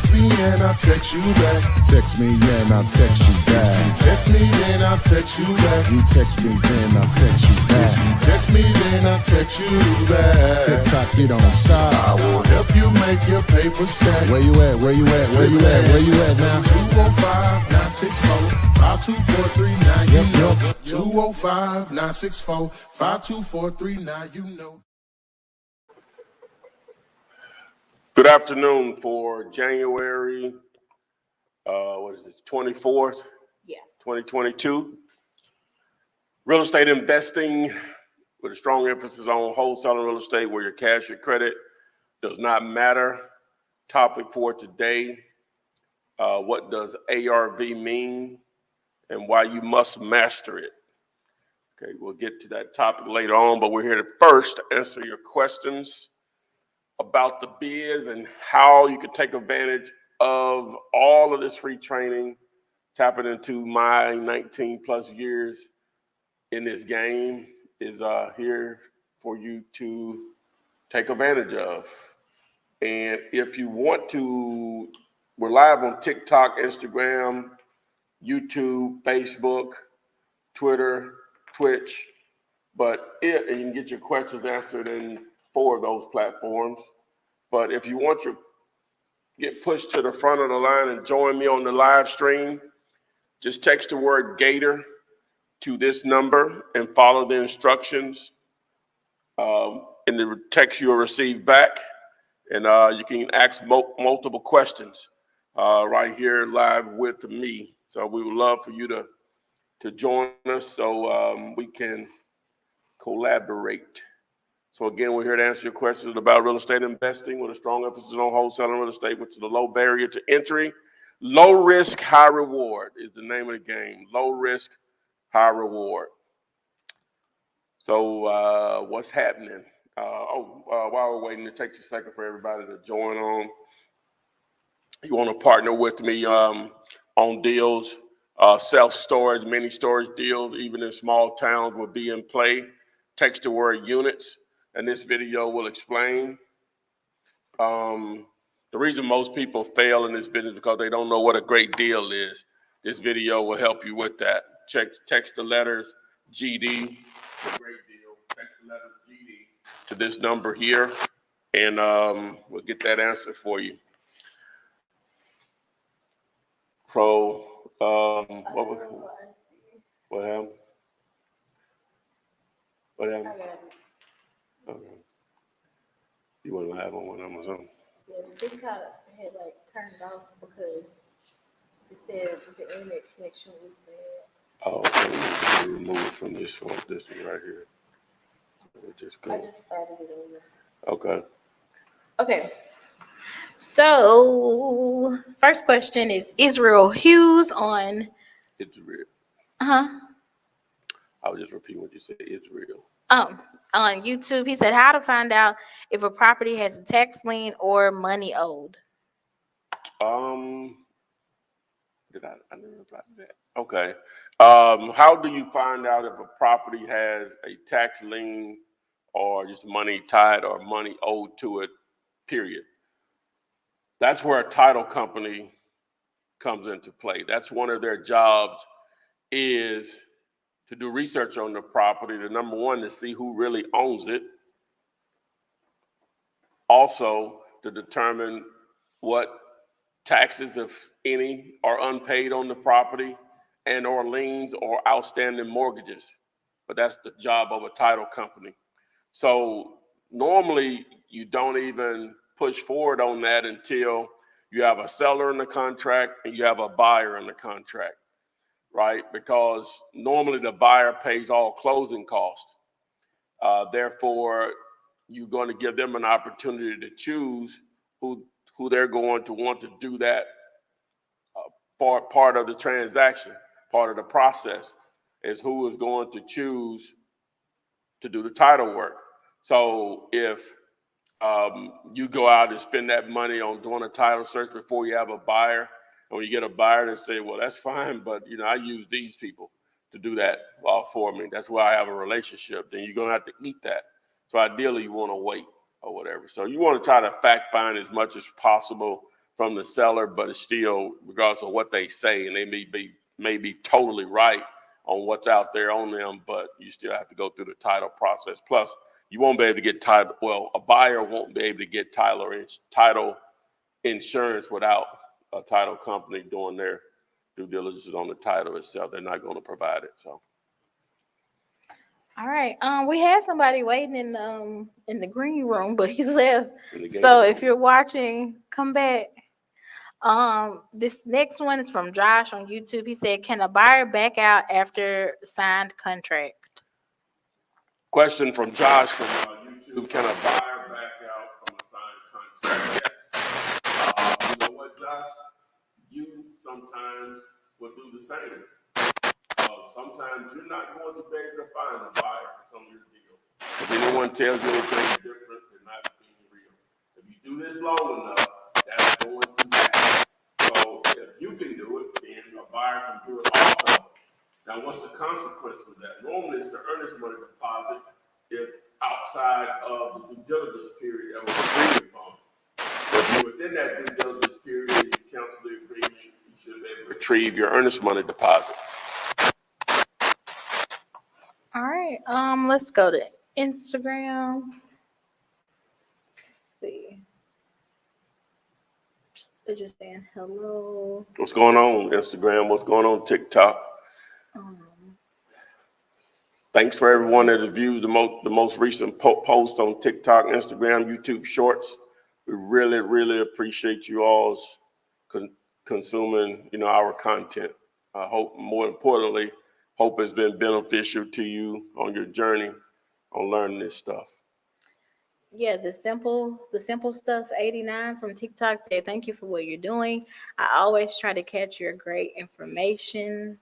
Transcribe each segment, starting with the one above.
text me and I'll text you back. Text me, and I'll text you back. You text me, then I'll text you back. You text me, then I'll text you back. You text me, then I'll text you back. TikTok, you don't stop. I will help you make your paper stack. Where you at? Where you at? Where you at? Where you at now? 205-964-5243. Now you know. 205-964-5243. Now you know. Good afternoon for January, 24th, 2022. Real estate investing with a strong emphasis on wholesaling real estate where your cash, your credit does not matter. Topic for today, what does ARV mean and why you must master it? Okay, we'll get to that topic later on, but we're here to first answer your questions about the biz and how you can take advantage of all of this free training, tapping into my 19 plus years in this game is here for you to take advantage of. And if you want to, we're live on TikTok, Instagram, YouTube, Facebook, Twitter, Twitch, and you can get your questions answered in 4 of those platforms. But if you want to get pushed to the front of the line and join me on the live stream, just text the word Gator to this number and follow the instructions in the text you'll receive back. And you can ask multiple questions right here live with me. So we would love for you to join us so we can collaborate. So again, we're here to answer your questions about real estate investing with a strong emphasis on wholesaling real estate, which is a low barrier to entry. Low risk, high reward is the name of the game. Low risk, high reward. So what's happening? While we're waiting, it takes a second for everybody to join on. You want to partner with me on deals, self-storage, mini storage deals, even in small towns will be in play. Text the word units, and this video will explain. The reason most people fail in this business is because they don't know what a great deal is. This video will help you with that. Text the letters GD, a great deal. Text the letters GD to this number here, and we'll get that answer for you. So, what happened? What happened? Okay. You want to have on one of them or something? Yeah, the big car had turned off because it said the internet connection was bad. Oh, okay. We remove it from this one right here. Just go. I just started it over. Okay. Okay. So, first question is Israel Hughes on. Israel. I was just repeating what you said. Israel. On YouTube, he said how to find out if a property has a tax lien or money owed. I never replied to that. Okay. How do you find out if a property has a tax lien or just money tied or money owed to it, period? That's where a title company comes into play. That's one of their jobs is to do research on the property. The number one, to see who really owns it. Also, to determine what taxes, if any, are unpaid on the property and or liens or outstanding mortgages. But that's the job of a title company. So normally you don't even push forward on that until you have a seller in the contract and you have a buyer in the contract, right? Because normally the buyer pays all closing costs. Therefore, you're going to give them an opportunity to choose who they're going to want to do that part of the transaction, part of the process is who is going to choose to do the title work. So if you go out and spend that money on doing a title search before you have a buyer, and when you get a buyer to say, well, that's fine, but I use these people to do that for me. That's why I have a relationship. Then you're going to have to eat that. So ideally you want to wait or whatever. So you want to try to fact find as much as possible from the seller, but it's still, regardless of what they say, and they may be totally right on what's out there on them, but you still have to go through the title process. Plus, you won't be able to get title. Well, a buyer won't be able to get title insurance without a title company doing their due diligence on the title itself. They're not going to provide it. So, All right. We had somebody waiting in the green room, but he left. So if you're watching, come back. This next one is from Josh on YouTube. He said, "Can a buyer back out after signed contract?" Question from Josh from YouTube: Can a buyer back out from a signed contract? Yes. You know what, Josh? You sometimes will do the same. Sometimes you're not going to be able to find a buyer for some of your deals. If anyone tells you anything different, they're not being real. If you do this long enough, that's going to happen. So if you can do it, then a buyer can do it also. Now, what's the consequence of that? Normally, it's the earnest money deposit if outside of the due diligence period that was agreed upon. If you're within that due diligence period, you cancel the agreement, you should be able to retrieve your earnest money deposit. All right. Let's go to Instagram. Let's see. They're just saying hello. What's going on Instagram? What's going on TikTok? Thanks for everyone that has viewed the most recent post on TikTok, Instagram, YouTube Shorts. We really, really appreciate you all's consuming, our content. I hope, more importantly, hope it's been beneficial to you on your journey on learning this stuff. Yeah, the simple stuff 89 from TikTok said, "Thank you for what you're doing. I always try to catch your great information."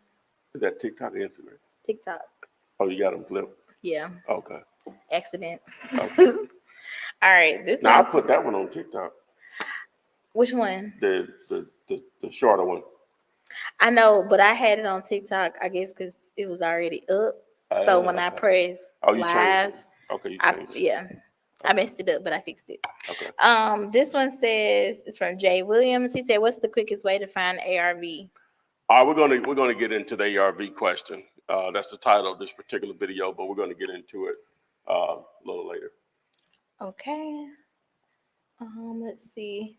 Is that TikTok or Instagram? TikTok. Oh, you got them flipped? Yeah. Okay. Accident. Okay. All right. This Now, I one. put that one on TikTok. Which one? The shorter one. I know, but I had it on TikTok, I guess, because it was already up. So when I pressed you live, changed it. Okay, you changed it. yeah, I messed it up, but I fixed it. Okay. This one says it's from Jay Williams. He said, "What's the quickest way to find ARV?" All right, we're gonna get into the ARV question. That's the title of this particular video, but we're gonna get into it a little later. Okay. Let's see.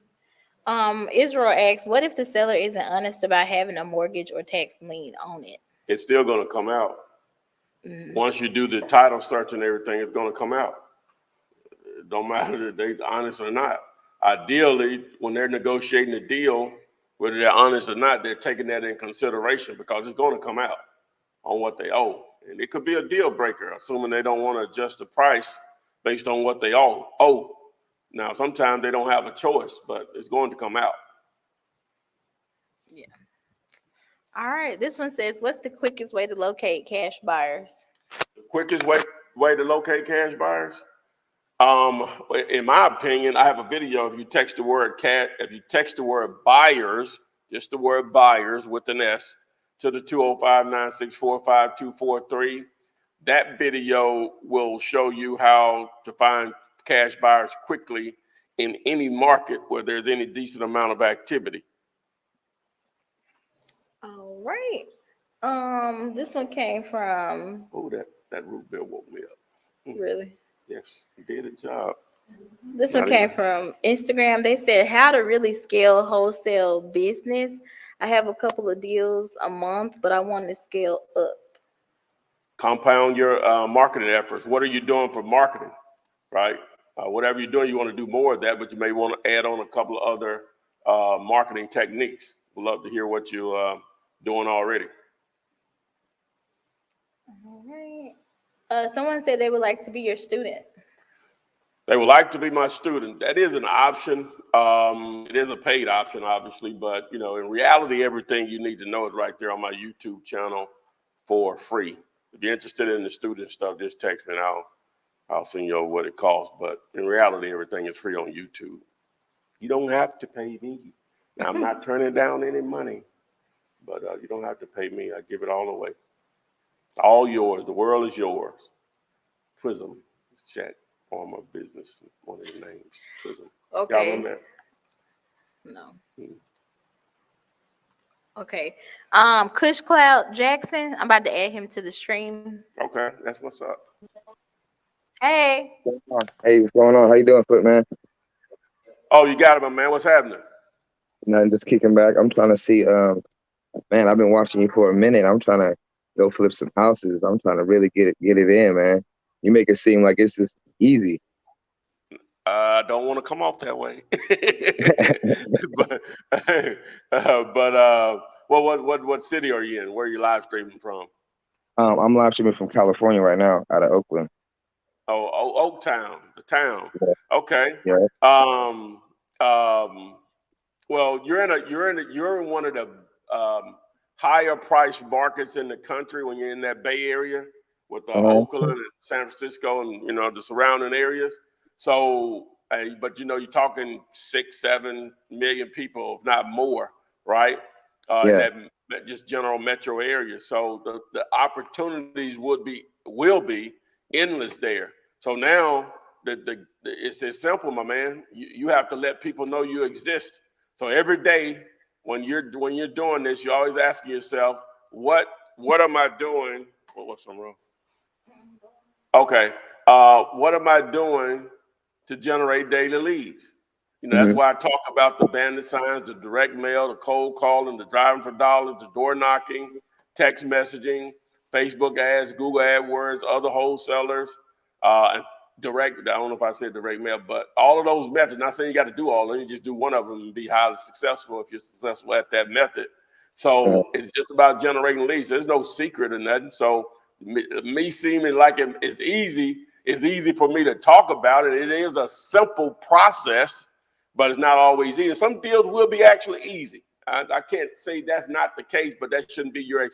Israel asks, "What if the seller isn't honest about having a mortgage or tax lien on it?" It's still gonna come out. Once you do the title search and everything, it's gonna come out. It don't matter if they're honest or not. Ideally, when they're negotiating a deal, whether they're honest or not, they're taking that in consideration because it's going to come out on what they owe. And it could be a deal breaker, assuming they don't want to adjust the price based on what they owe. Now, sometimes they don't have a choice, but it's going to come out. Yeah. All right. This one says, "What's the quickest way to locate cash buyers?" The quickest way to locate cash buyers? In my opinion, I have a video. If you text the word buyers, just the word buyers with an S, to the 205-964-5243, that video will show you how to find cash buyers quickly in any market where there's any decent amount of activity. All right. This one came from. Oh, that root beer woke me up. Really? Yes, you did a job. This one came from Instagram. They said, "How to really scale wholesale business. I have a couple of deals a month, but I want to scale up." Compound your marketing efforts. What are you doing for marketing, right? Whatever you're doing, you want to do more of that, but you may want to add on a couple of other marketing techniques. We'd love to hear what you're doing already. All right. Someone said they would like to be your student. They would like to be my student. That is an option. It is a paid option, obviously, but in reality, everything you need to know is right there on my YouTube channel for free. If you're interested in the student stuff, just text me and I'll send you over what it costs. But in reality, everything is free on YouTube. You don't have to pay me. Now, I'm not turning down any money, but you don't have to pay me. I give it all away. All yours. The world is yours. Prism, chat, form of business, one of the names. Prism. Okay. Y'all remember that? No. Hmm. Okay. Kush Cloud Jackson. I'm about to add him to the stream. Okay, that's what's up. Hey. Hey, what's going on? How you doing, Foot man? Oh, you got it, my man. What's happening? Nothing, just kicking back. I'm trying to see. Man, I've been watching you for a minute. I'm trying to go flip some houses. I'm trying to really get it in, man. You make it seem like it's just easy. I don't want to come off that way, but well, what city are you in? Where are you live streaming from? I'm live streaming from California right now, out of Oakland. Oh, Oak Town, the town. Yeah. Okay. Yeah. Well, you're in one of the higher price markets in the country when you're in that Bay Area with Uh-huh. Oakland and San Francisco and the surrounding areas. So, but you're talking 6-7 million people, if not more, right? In Yeah. that just general metro area. So the opportunities will be endless there. So now it's as simple, my man. You have to let people know you exist. So every day when you're doing this, you're always asking yourself, what am I doing? What's wrong? Okay. What am I doing to generate daily leads? That's why I talk about the bandit signs, the direct mail, the cold calling, the driving for dollars, the door knocking, text messaging, Facebook ads, Google AdWords, other wholesalers, and direct. I don't know if I said direct mail, but all of those methods. Not saying you got to do all of them. You just do one of them and be highly successful if you're successful at that method. So it's just about generating leads. There's no secret in that. So me seeming like it's easy. It's easy for me to talk about it. It is a simple process, but it's not always easy. Some deals will be actually easy. I can't say that's not the case, but that shouldn't be your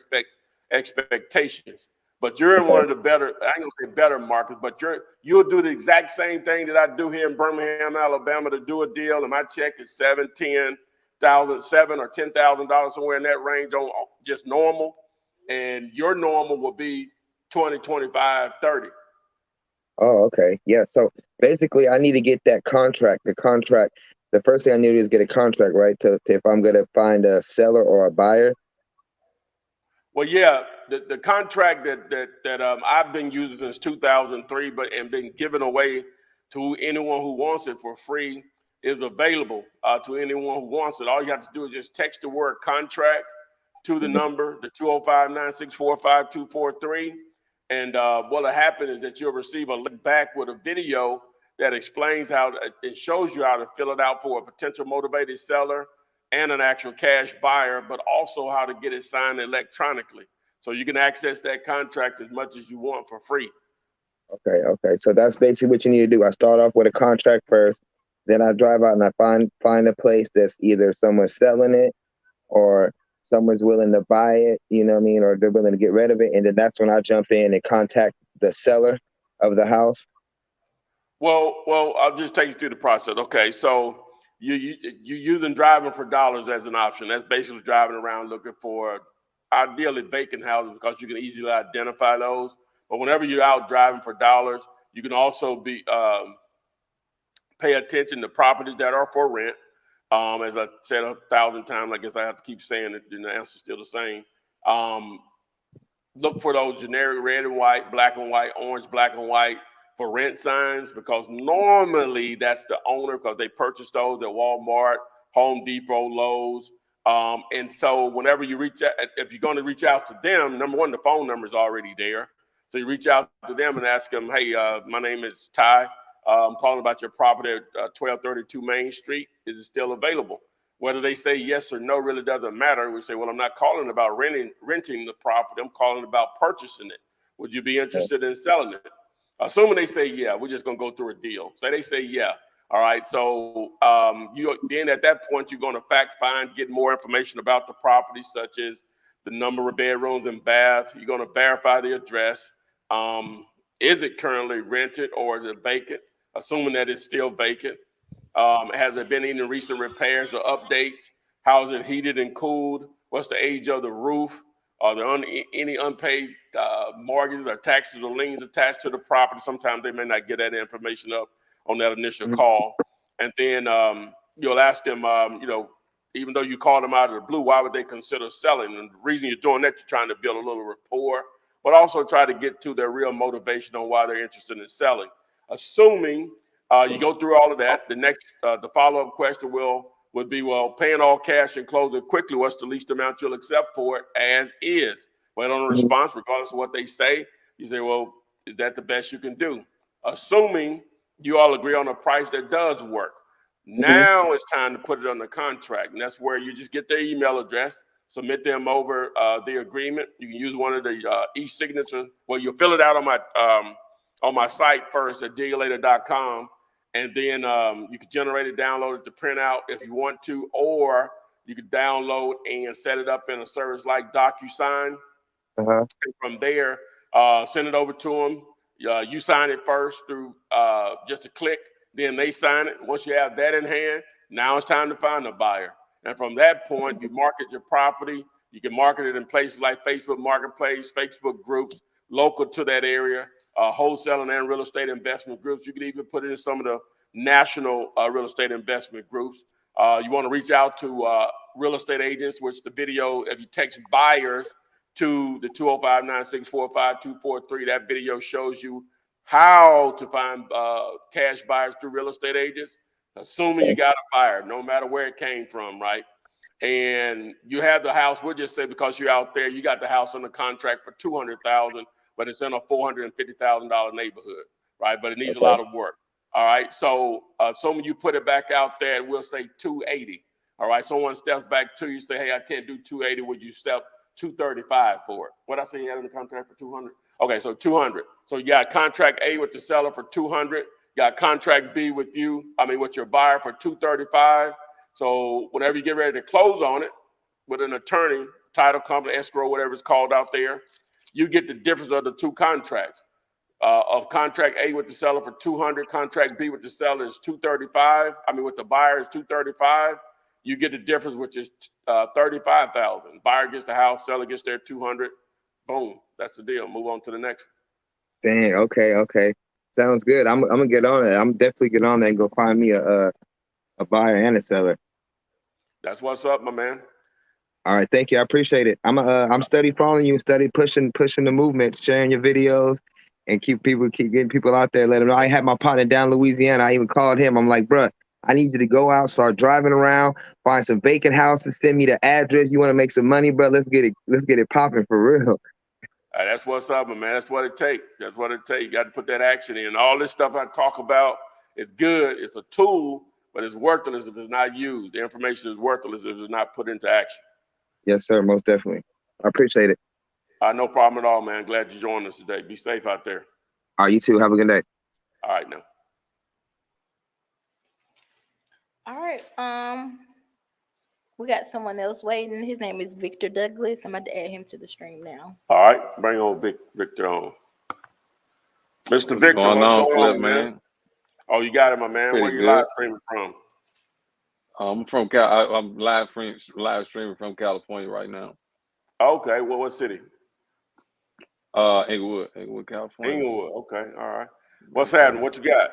expectations. But you're in one of the better, I ain't gonna say better markets, but you'll do the exact same thing that I do here in Birmingham, Alabama to do a deal, and my check is $7,000 or $10,000, somewhere in that range on just normal. And your normal will be 20, 25, 30. Oh, okay. Yeah. So basically, I need to get that contract. The first thing I need to do is get a contract, right? To if I'm gonna find a seller or a buyer. Well, yeah, the contract that I've been using since 2003, and been given away to anyone who wants it for free is available to anyone who wants it. All you have to do is just text the word contract to the number, the 205-964-5243. And what'll happen is that you'll receive a link back with a video that explains how it shows you how to fill it out for a potential motivated seller and an actual cash buyer, but also how to get it signed electronically. So you can access that contract as much as you want for free. Okay. So that's basically what you need to do. I start off with a contract first, then I drive out and I find a place that's either someone's selling it or someone's willing to buy it, you know what I mean, or they're willing to get rid of it, and then that's when I jump in and contact the seller of the house. Well, I'll just take you through the process. Okay, so you using driving for dollars as an option. That's basically driving around looking for ideally vacant houses because you can easily identify those. But whenever you're out driving for dollars, you can also be pay attention to properties that are for rent. As I said 1,000 times, I guess I have to keep saying it, and the answer's still the same. Look for those generic red and white, black and white, orange, black and white for rent signs, because normally that's the owner because they purchased those at Walmart, Home Depot, Lowe's. And so whenever you reach out, if you're going to reach out to them, number one, the phone number is already there. So you reach out to them and ask them, hey, my name is Ty. I'm calling about your property at 1232 Main Street. Is it still available? Whether they say yes or no really doesn't matter. We say, well, I'm not calling about renting the property. I'm calling about purchasing it. Would you be interested in selling it? Assuming they say, yeah, we're just going to go through a deal. Say they say, yeah. All right. So then at that point, you're going to fact find, get more information about the property, such as the number of bedrooms and baths. You're going to verify the address. Is it currently rented or is it vacant? Assuming that it's still vacant. Has there been any recent repairs or updates? How is it heated and cooled? What's the age of the roof? Are there any unpaid mortgages or taxes or liens attached to the property? Sometimes they may not get that information up on that initial call. And then you'll ask them, even though you call them out of the blue, why would they consider selling? And the reason you're doing that, you're trying to build a little rapport, but also try to get to their real motivation on why they're interested in selling. Assuming you go through all of that, the follow-up question would be, well, paying all cash and closing quickly, what's the least amount you'll accept for it as is? Wait on a response, regardless of what they say. You say, well, is that the best you can do? Assuming you all agree on a price that does work. Now it's time to put it on the contract. And that's where you just get their email address, submit them over the agreement. You can use one of the e-signature. Well, you'll fill it out on my site first at digulator.com. And then you can generate it, download it to print out if you want to, or you can download and set it up in a service like DocuSign. And from there, send it over to them. You sign it first through just a click. Then they sign it. Once you have that in hand, now it's time to find a buyer. And from that point, you market your property. You can market it in places like Facebook Marketplace, Facebook groups, local to that area, wholesaling and real estate investment groups. You can even put it in some of the national real estate investment groups. You want to reach out to real estate agents, which the video, if you text buyers to the 205-964-5243, that video shows you how to find cash buyers through real estate agents, assuming you got a buyer, no matter where it came from, right? And you have the house, we'll just say because you're out there, you got the house under contract for $200,000, but it's in a $450,000 neighborhood, right? But it needs a lot of work. All right. So assuming you put it back out there, we'll say 280. All right. Someone steps back to you, say, hey, I can't do 280. Would you step 235 for it? What I say you had in the contract for 200? Okay, so 200. So you got contract A with the seller for 200. You got contract B with with your buyer for 235. So whenever you get ready to close on it with an attorney, title company, escrow, whatever it's called out there, you get the difference of the two contracts. Of contract A with the seller for 200, contract B with the seller is 235. With the buyer is 235. You get the difference, which is 35,000. Buyer gets the house, seller gets their 200. Boom, that's the deal. Move on to the next one. Dang, okay. Sounds good. I'm gonna get on it. I'm definitely get on there and go find me a buyer and a seller. That's what's up, my man. All right, thank you. I appreciate it. I'm steady following you, steady pushing the movement, sharing your videos, and keep getting people out there. Let them know. I had my partner down in Louisiana. I even called him. I'm like, bruh, I need you to go out, start driving around, find some vacant houses, send me the address. You want to make some money, bro? Let's get it popping for real. That's what's up, man. That's what it takes. You got to put that action in. All this stuff I talk about, it's good. It's a tool, but it's worthless if it's not used. The information is worthless if it's not put into action. Yes, sir. Most definitely. I appreciate it. No problem at all, man. Glad you joined us today. Be safe out there. All right, you too. Have a good day. All right, now. All right. We got someone else waiting. His name is Victor Douglas. I'm about to add him to the stream now. All right, bring on Victor on. Mr. Victor, what's going on, man? Oh, you got it, my man. Pretty Where you good. live streaming from? I'm from I'm live streaming from California right now. Okay, what city? Inglewood, California. Inglewood. Okay, all right. What's happening? What you got?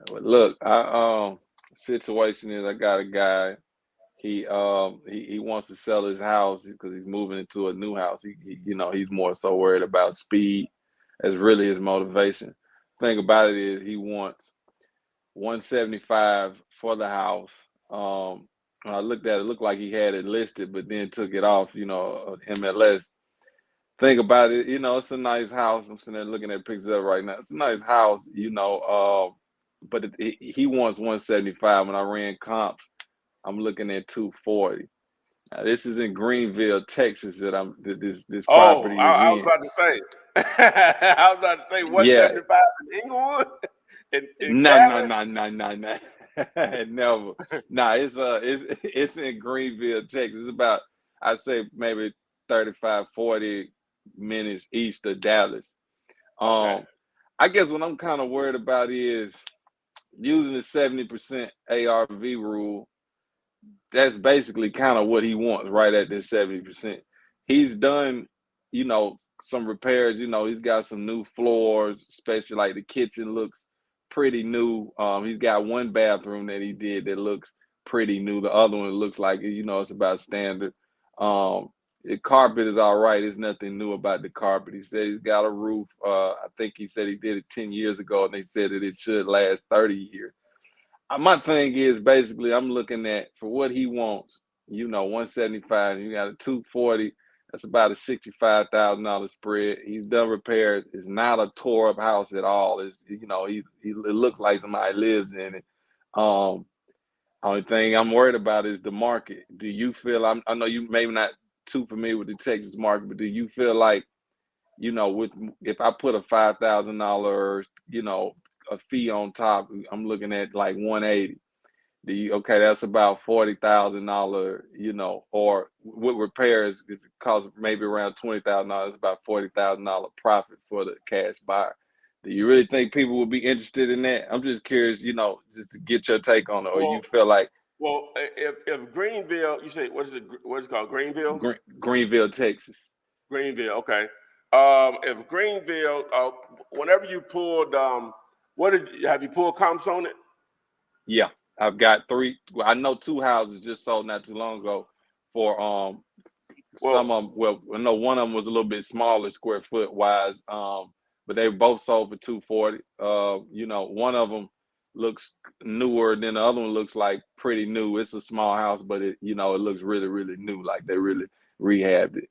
Look, situation is I got a guy. He wants to sell his house because he's moving into a new house. He's more so worried about speed as really his motivation. Thing about it is he wants $175 for the house. When I looked at it, looked like he had it listed, but then took it off, MLS. Think about it, it's a nice house. I'm sitting there looking at pictures of it right now. It's a nice house, but he wants $175. When I ran comps, I'm looking at $240. Now, this is in Greenville, Texas. This property is I in. was about to say. I was about to say 175 in Inglewood. No. Never. Nah, it's in Greenville, Texas. It's about, I'd say maybe 35, 40 minutes east of Dallas. Okay. I guess what I'm kind of worried about is using the 70% ARV rule. That's basically kind of what he wants, right at this 70%. He's done, some repairs. He's got some new floors, especially like the kitchen looks pretty new. He's got one bathroom that he did that looks pretty new. The other one looks like, you know, it's about standard. The carpet is all right. There's nothing new about the carpet. He said he's got a roof. I think he said he did it 10 years ago, and they said that it should last 30 years. My thing is basically I'm looking at for what he wants, you know, 175, and you got a 240. That's about a $65,000 spread. He's done repairs. It's not a tore up house at all. It's, you know, it looks like somebody lives in it. Only thing I'm worried about is the market. Do you feel, I know you maybe not too familiar with the Texas market, but do you feel like, you know, if I put a $5,000, you know, a fee on top, I'm looking at like 180. Okay, that's about $40,000, you know, or with repairs, it costs maybe around $20,000, about $40,000 profit for the cash buyer. Do you really think people would be interested in that? I'm just curious, you know, just to get your take on it, or you feel like. Well, if Greenville, you say what's it called? Greenville? Greenville, Texas. Greenville, okay. If Greenville, whenever you pulled, have you pulled comps on it? Yeah, I've got 3. Well, I know 2 houses just sold not too long ago for some of them. Well, I know one of them was a little bit smaller square foot wise, but they both sold for 240. You know, one of them looks newer than the other one looks like pretty new. It's a small house, but it, you know, it looks really, really new, like they really rehabbed it.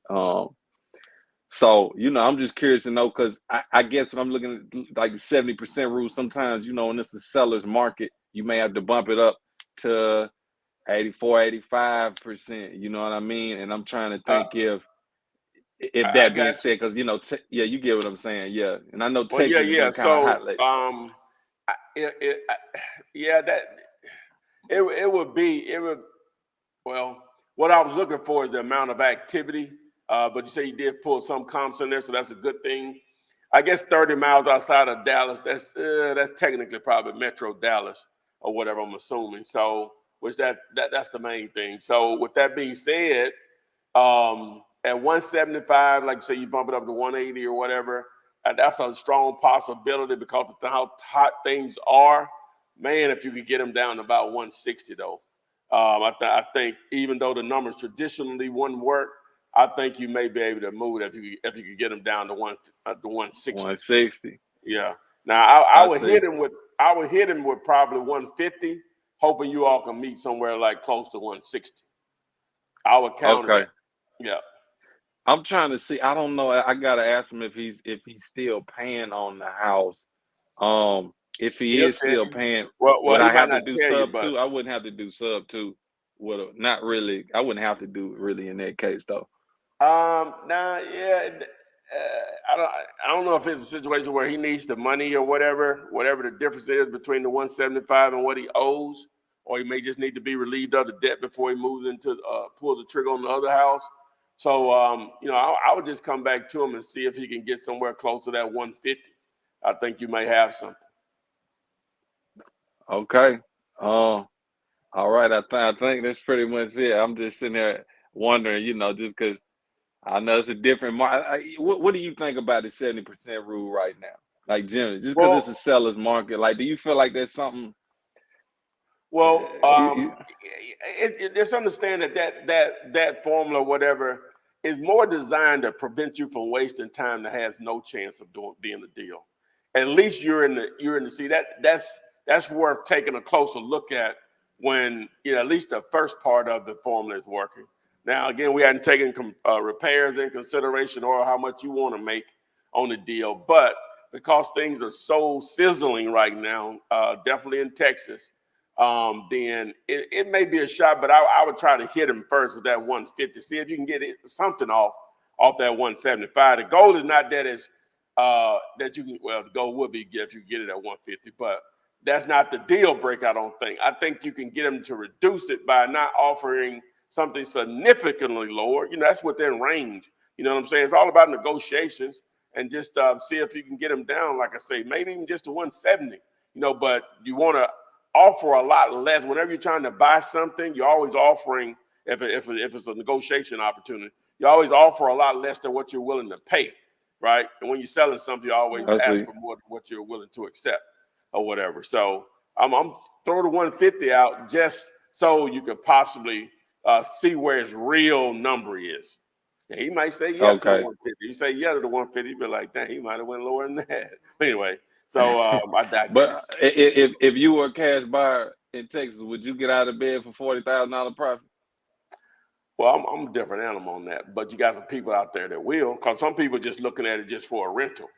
So, you know, I'm just curious to know, because I guess when I'm looking at like the 70% rule, sometimes, you know, when it's a seller's market, you may have to bump it up to 84, 85%, you know what I mean? And I'm trying to think if that being said, because, you know, yeah, you get what I'm saying, yeah. And I know Texas has been kind of hot lately. Well, what I was looking for is the amount of activity. But you say you did pull some comps in there, so that's a good thing. I guess 30 miles outside of Dallas, that's technically probably Metro Dallas or whatever, I'm assuming. So, which that's the main thing. So, with that being said, at 175, like you say, you bump it up to 180 or whatever, and that's a strong possibility because of how hot things are. Man, if you could get them down to about 160, though, I think even though the numbers traditionally wouldn't work, I think you may be able to move it if you could get them down to 160. 160. Yeah. Now I would hit him with probably 150, hoping you all can meet somewhere like close to 160. I would count it. Yeah. I'm trying to see. I don't know. I gotta ask him if he's still paying on the house. If he is still paying, would I have to do sub 2? I wouldn't have to do sub 2. Not really. I wouldn't have to do it really in that case though. I don't know if it's a situation where he needs the money or whatever the difference is between the 175 and what he owes, or he may just need to be relieved of the debt before he moves into pulls the trigger on the other house. So, you know, I would just come back to him and see if he can get somewhere close to that 150. I think you may have something. Okay. All right. I think that's pretty much it. I'm just sitting there wondering, you know, just because I know it's a different market. What do you think about the 70% rule right now? Like, generally, just because it's a seller's market, like, do you feel like there's something? Well, just understand that formula, whatever, is more designed to prevent you from wasting time that has no chance of being a deal. At least you're in the see that's worth taking a closer look at when, you know, at least the first part of the formula is working. Now, again, we hadn't taken repairs in consideration or how much you want to make on the deal, but because things are so sizzling right now, definitely in Texas, then it may be a shot, but I would try to hit him first with that 150. See if you can get something off that 175. The goal is not that that you can. Well, the goal would be if you get it at 150, but that's not the deal breaker. I don't think. I think you can get him to reduce it by not offering something significantly lower. You know, that's within range. You know what I'm saying? It's all about negotiations and just see if you can get him down. Like I say, maybe even just to 170. You know, but you want to offer a lot less. Whenever you're trying to buy something, you're always offering, if it's a negotiation opportunity, you always offer a lot less than what you're willing to pay, right? And when you're selling something, you always ask for more than what you're willing to accept. or whatever. So I'm throwing the 150 out just so you could possibly see where his real number is. And he might say yeah to the Okay. 150. You say yeah to the 150, be like, dang, he might have went lower than that. But anyway, so I But digress. if you were a cash buyer in Texas, would you get out of bed for $40,000 profit? Well, I'm a different animal on that, but you got some people out there that will, because some people are just looking at it just for a rental.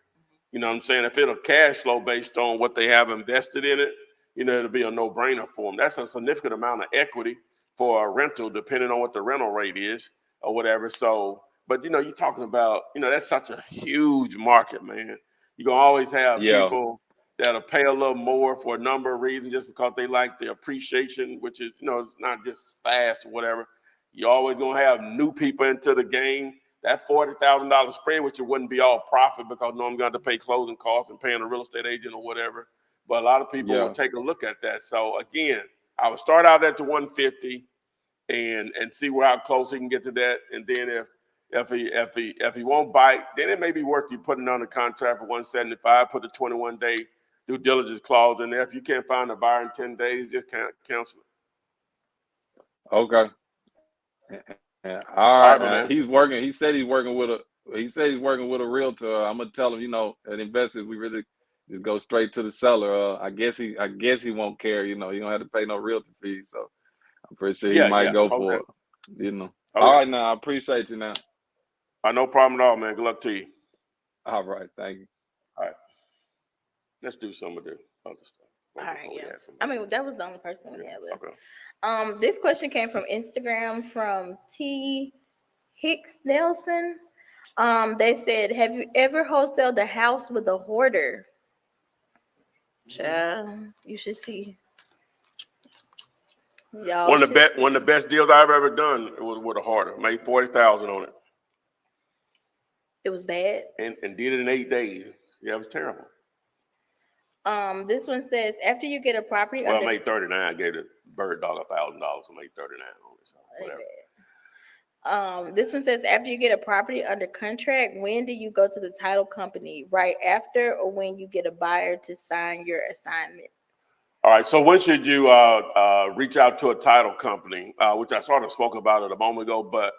You know what I'm saying? If it'll cash flow based on what they have invested in it, you know, it'll be a no-brainer for them. That's a significant amount of equity for a rental, depending on what the rental rate is or whatever. So, but you know, you're talking about, you know, that's such a huge market, man. You're gonna always have Yeah. people that'll pay a little more for a number of reasons just because they like the appreciation, which is, you know, it's not just fast or whatever. You're always gonna have new people into the game. That $40,000 spread, which it wouldn't be all profit because no, I'm going to pay closing costs and paying a real estate agent or whatever. But a lot of people will Yeah. take a look at that. So again, I would start out at the 150 and see how close he can get to that. And then if he won't bite, then it may be worth you putting on a contract for 175. Put the 21-day due diligence clause in there. If you can't find a buyer in 10 days, just cancel it. Okay. Yeah. All All right, right. my man. He's working. He said he's working with a. He said he's working with a realtor. I'm gonna tell him, you know, an investor. We really just go straight to the seller. I guess he won't care. You know, he don't have to pay no realtor fees. So I'm pretty sure he Yeah, might yeah. go Okay. for it. You know. Okay. All right, now I appreciate you. Now. No problem at all, man. Good luck to you. All right. Thank you. All right. Let's do some of the other stuff. All right, before we yeah. have some- I mean, that was the only person we Yeah, had left. okay. This question came from Instagram from T. Hicks Nelson. They said, "Have you ever wholesaled a house with a hoarder?" Child, you should see. Y'all One of should the best deals I've ever done was with a hoarder. Made 40,000 on it, It was bad. and did it in 8 days. Yeah, it was terrible. This one says, after you get a property Well, I under made 39. I gave the bird dog $1,000. I made 39 on it. So whatever. This one says, after you get a property under contract, when do you go to the title company? Right after, or when you get a buyer to sign your assignment? All right. So when should you reach out to a title company, which I sort of spoke about it a moment ago, but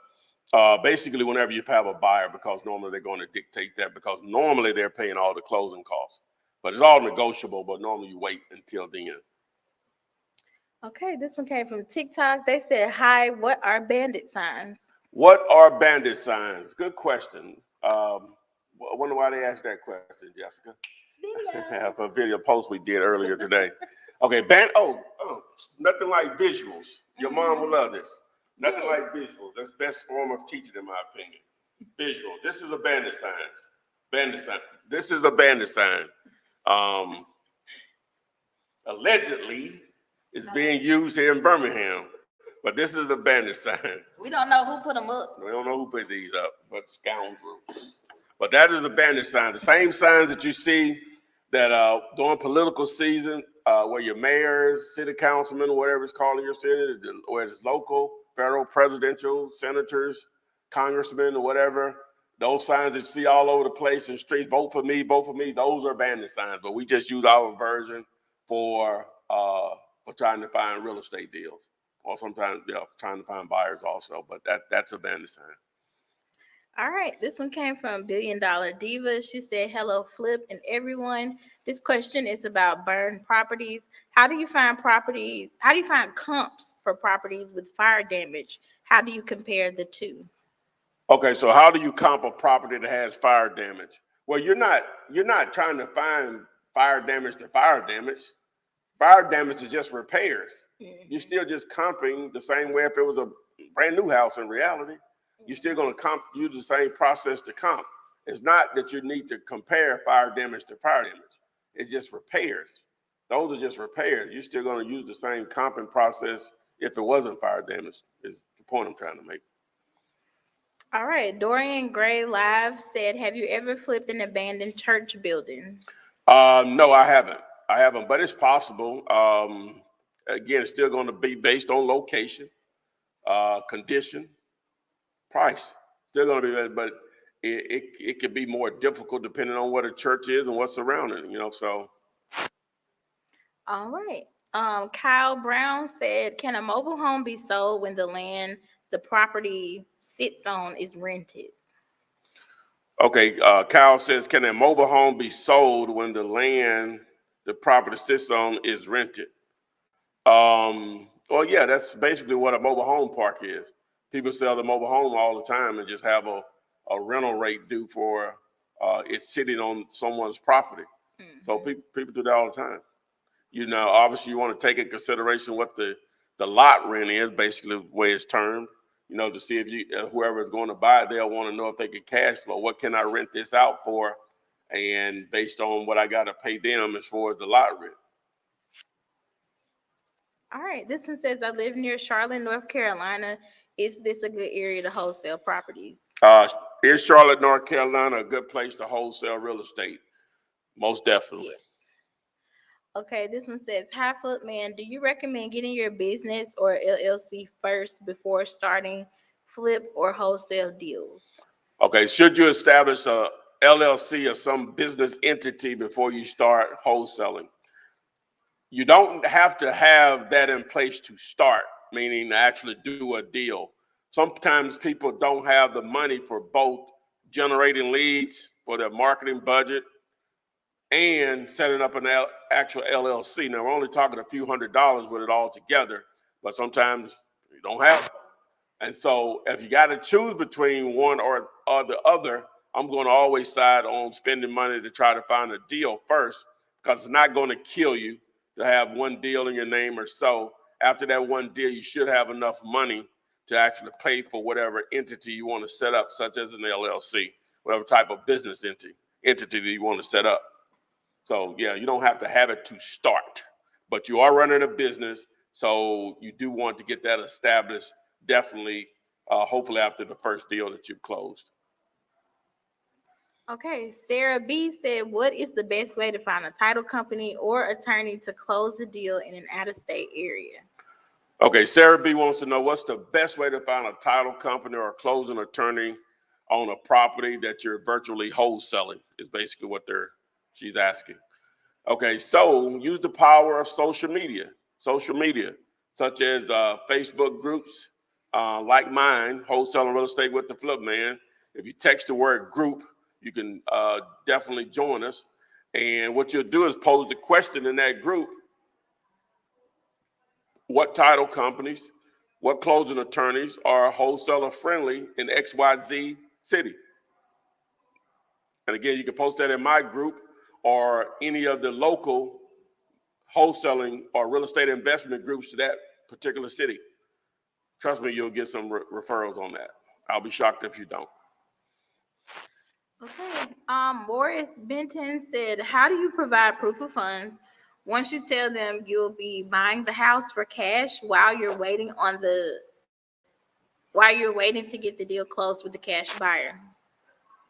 basically whenever you have a buyer, because normally they're going to dictate that, because normally they're paying all the closing costs. But it's all negotiable, but normally you wait until the end. Okay, this one came from TikTok. They said, "Hi, what are bandit signs?" What are bandit signs? Good question. I wonder why they asked that question, Jessica. For a video post we did earlier today. Okay, nothing like visuals. Your mom will love this. Nothing like visuals. That's the best form of teaching, in my opinion. Visual. This is a bandit sign. Bandit sign. This is a bandit sign. Allegedly, it's being used here in Birmingham, but this is a bandit sign. We don't know who put them up. We don't know who put these up, but scoundrels. But that is a bandit sign. The same signs that you see that during political season, where your mayors, city councilmen, or whatever it's called in your city, or it's local, federal, presidential, senators, congressmen, or whatever, those signs that you see all over the place in the street, vote for me, those are bandit signs. But we just use our version for trying to find real estate deals, or sometimes trying to find buyers also. But that's a bandit sign. All right, this one came from Billion Dollar Diva. She said, "Hello, Flip and everyone. This question is about burned properties. How do you find property? How do you find comps for properties with fire damage? How do you compare the two?" Okay, so how do you comp a property that has fire damage? Well, you're not trying to find fire damage to fire damage. Fire damage is just repairs. Mm-hmm. You're still just comping the same way if it was a brand new house in reality. You're still going to use the same process to comp. It's not that you need to compare fire damage to fire damage. It's just repairs. Those are just repairs. You're still going to use the same comping process if it wasn't fire damage, is the point I'm trying to make. All right, Dorian Gray Live said, "Have you ever flipped an abandoned church building?" No, I haven't, but it's possible. Again, it's still going to be based on location, condition, price. Still going to be that, but it could be more difficult depending on what a church is and what's surrounding it, so. All right. Kyle Brown said, "Can a mobile home be sold when the land the property sits on is rented?" Okay, Kyle says, can a mobile home be sold when the land the property sits on is rented? Well, yeah, that's basically what a mobile home park is. People sell the mobile home all the time and just have a rental rate due for it sitting on someone's property. So people do that all the time. You know, obviously you want to take in consideration what the lot rent is, basically the way it's termed. You know, to see if you whoever is going to buy it, they'll want to know if they can cash flow. What can I rent this out for? And based on what I got to pay them as far as the lot rent. All right. This one says, "I live near Charlotte, North Carolina. Is this a good area to wholesale properties?" Uh, is Charlotte, North Carolina a good place to wholesale real estate? Most definitely. Yes. Okay, this one says, "Hi, Footman. Do you recommend getting your business or LLC first before starting flip or wholesale deals?" Okay, should you establish a LLC or some business entity before you start wholesaling? You don't have to have that in place to start, meaning to actually do a deal. Sometimes people don't have the money for both generating leads for their marketing budget and setting up an actual LLC. Now, we're only talking a few $100s with it all together, but sometimes you don't have it. And so if you got to choose between one or the other, I'm going to always side on spending money to try to find a deal first, because it's not going to kill you to have one deal in your name or so. After that one deal, you should have enough money to actually pay for whatever entity you want to set up, such as an LLC, whatever type of business entity that you want to set up. So yeah, you don't have to have it to start, but you are running a business, so you do want to get that established. Definitely, hopefully after the first deal that you've closed. Okay, Sarah B said, "What is the best way to find a title company or attorney to close the deal in an out-of-state area?" Okay, Sarah B wants to know what's the best way to find a title company or a closing attorney on a property that you're virtually wholesaling, is basically what she's asking. Okay, so use the power of social media, such as Facebook groups like mine, Wholesaling Real Estate with the Flip Man. If you text the word group, you can definitely join us. And what you'll do is pose the question in that group: what title companies, what closing attorneys are wholesaler friendly in XYZ city? And again, you can post that in my group or any of the local wholesaling or real estate investment groups to that particular city. Trust me, you'll get some referrals on that. I'll be shocked if you don't. Okay. Morris Benton said, "How do you provide proof of funds once you tell them you'll be buying the house for cash while you're waiting to get the deal closed with the cash buyer?"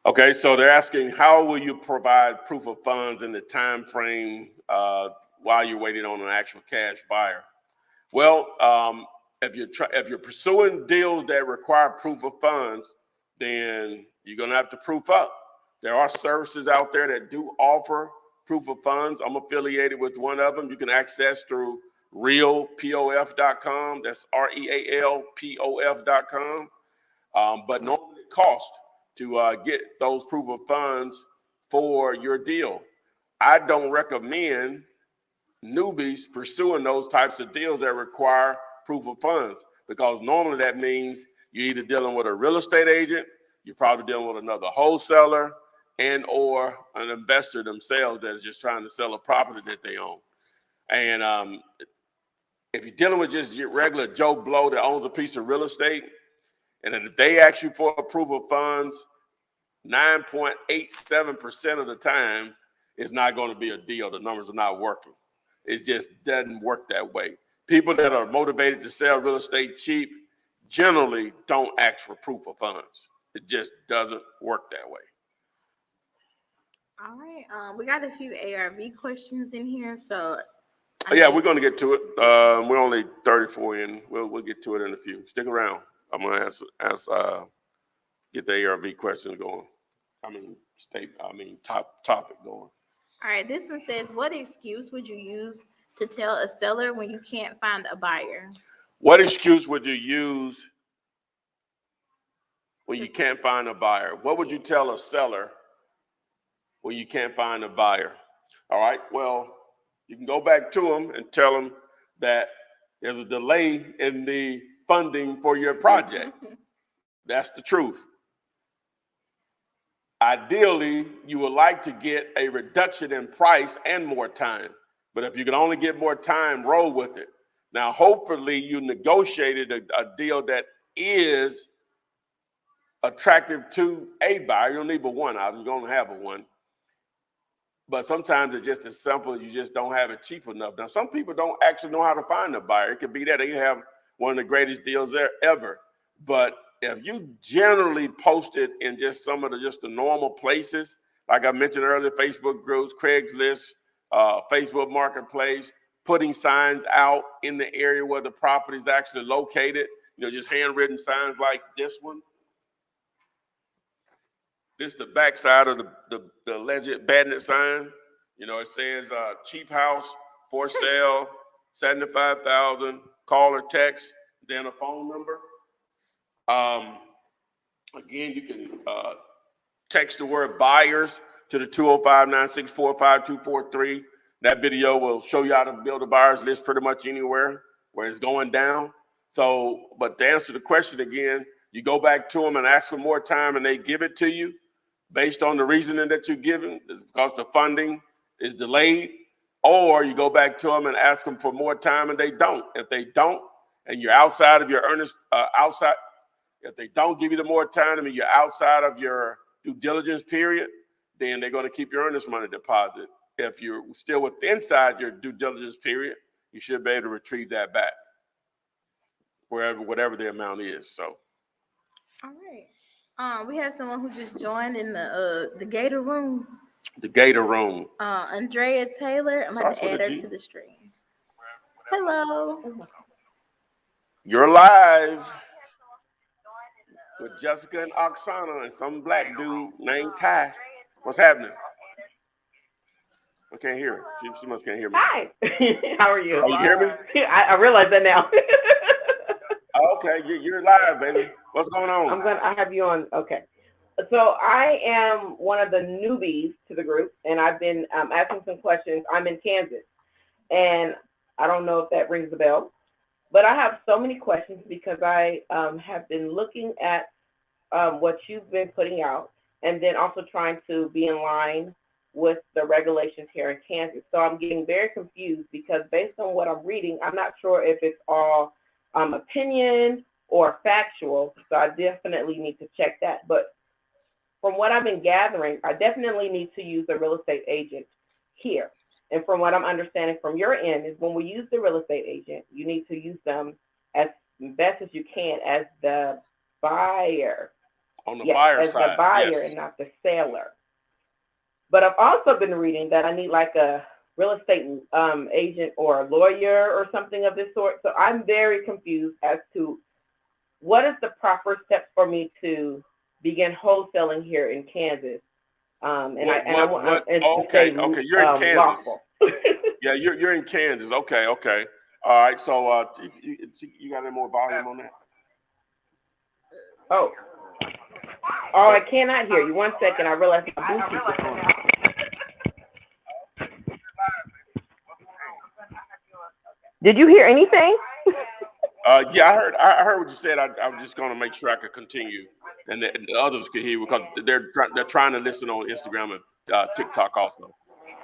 Okay, so they're asking, how will you provide proof of funds in the time frame while you're waiting on an actual cash buyer? Well, if you're pursuing deals that require proof of funds, then you're gonna have to proof up. There are services out there that do offer proof of funds. I'm affiliated with one of them. You can access through realpof.com. That's REALPOF.com. But normally it costs to get those proof of funds for your deal. I don't recommend newbies pursuing those types of deals that require proof of funds, because normally that means you're either dealing with a real estate agent, you're probably dealing with another wholesaler, and or an investor themselves that is just trying to sell a property that they own. And if you're dealing with just your regular Joe Blow that owns a piece of real estate, and if they ask you for approval of funds, 9.87% of the time, it's not going to be a deal. The numbers are not working. It just doesn't work that way. People that are motivated to sell real estate cheap generally don't ask for proof of funds. It just doesn't work that way. All right. We got a few ARV questions in here, so Yeah, we're going to get to it. We're only 34 in. We'll get to it in a few. Stick around. I'm going to get the ARV questions going. Top topic going. All right. This one says, "What excuse would you use to tell a seller when you can't find a buyer? What excuse would you use when you can't find a buyer? What would you tell a seller when you can't find a buyer? All right, well, you can go back to them and tell them that there's a delay in the funding for your project. That's the truth. Ideally, you would like to get a reduction in price and more time. But if you can only get more time, roll with it. Now, hopefully you negotiated a deal that is attractive to a buyer. You don't need but one. I was going to have a one. But sometimes it's just as simple as you just don't have it cheap enough. Now, some people don't actually know how to find a buyer. It could be that they have one of the greatest deals there ever. But if you generally post it in just some of the normal places, like I mentioned earlier, Facebook groups, Craigslist, Facebook Marketplace, putting signs out in the area where the property is actually located, just handwritten signs like this one. This is the backside of the alleged badnet sign. It says cheap house for sale, 75,000, call or text, then a phone number. Again, you can text the word buyers to the 205-964-5243. That video will show you how to build a buyer's list pretty much anywhere where it's going down. So, but to answer the question again, you go back to them and ask for more time and they give it to you based on the reasoning that you're given, because the funding is delayed, or you go back to them and ask them for more time and they don't. If they don't, and you're outside of your if they don't give you the more time, you're outside of your due diligence period, then they're going to keep your earnest money deposit. If you're still inside your due diligence period, you should be able to retrieve that back, whatever the amount is. So. All right. We have someone who just joined in the Gator Room. The Gator Room. Andrea Taylor. I'm going to add her to the stream. Hello. You're live with Jessica and Oksana and some black dude named Ty. What's happening? I can't hear her. She must can't hear me. Hi. How are you? Oh, you hear me? I realize that now. Okay, you're live, baby. What's going on? I have you on. Okay. So I am one of the newbies to the group, and I've been asking some questions. I'm in Kansas, and I don't know if that rings a bell, but I have so many questions because I have been looking at what you've been putting out, and then also trying to be in line with the regulations here in Kansas. So I'm getting very confused because based on what I'm reading, I'm not sure if it's all opinion or factual. So I definitely need to check that. But from what I've been gathering, I definitely need to use a real estate agent here. And from what I'm understanding from your end is when we use the real estate agent, you need to use them as best as you can as the buyer. On the buyer side, as the buyer, yes. And not the seller. But I've also been reading that I need like a real estate agent or a lawyer or something of this sort. So I'm very confused as to what is the proper step for me to begin wholesaling here in Kansas. Okay, you're in Kansas. Yeah, you're in Kansas. Okay. All right. So you got any more volume on that? Oh, I cannot hear you. 1 second. I realized my Bluetooth is on. Did you hear anything? Yeah, I heard what you said. I was just going to make sure I could continue, and the others could hear because they're trying to listen on Instagram and TikTok also.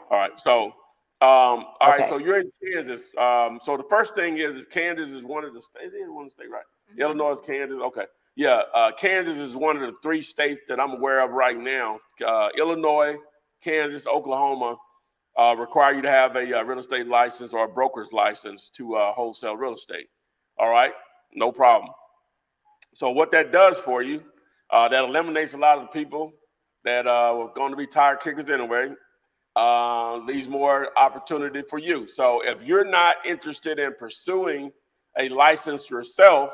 All right, so all right, so you're in Kansas. So the first thing is Kansas is one of the states. It is one state, right? Mm-hmm. Illinois, Kansas. Okay, yeah. Kansas is one of the 3 states that I'm aware of right now. Illinois, Kansas, Oklahoma. Require you to have a real estate license or a broker's license to wholesale real estate. All right, no problem. So what that does for you, that eliminates a lot of the people that were going to be tire kickers anyway. Leaves more opportunity for you. So if you're not interested in pursuing a license yourself,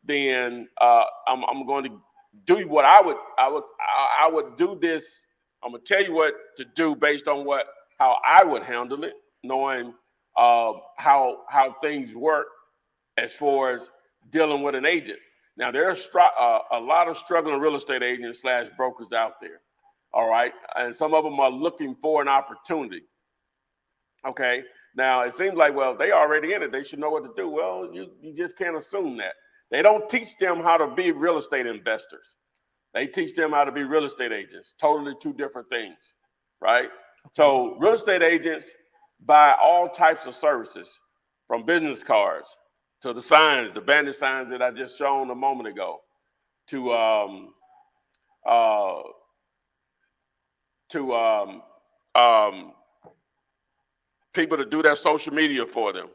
then I'm going to do what I would do this. I'm gonna tell you what to do based on how I would handle it, knowing how things work as far as dealing with an agent. Now, there are a lot of struggling real estate agents / brokers out there, all right? And some of them are looking for an opportunity, okay? Now, it seems like, well, they already in it. They should know what to do. Well, you just can't assume that. They don't teach them how to be real estate investors. They teach them how to be real estate agents. Totally two different things, right? So real estate agents buy all types of services, from business cards to the signs, the bandit signs that I just shown a moment ago, to people to do their social media for them.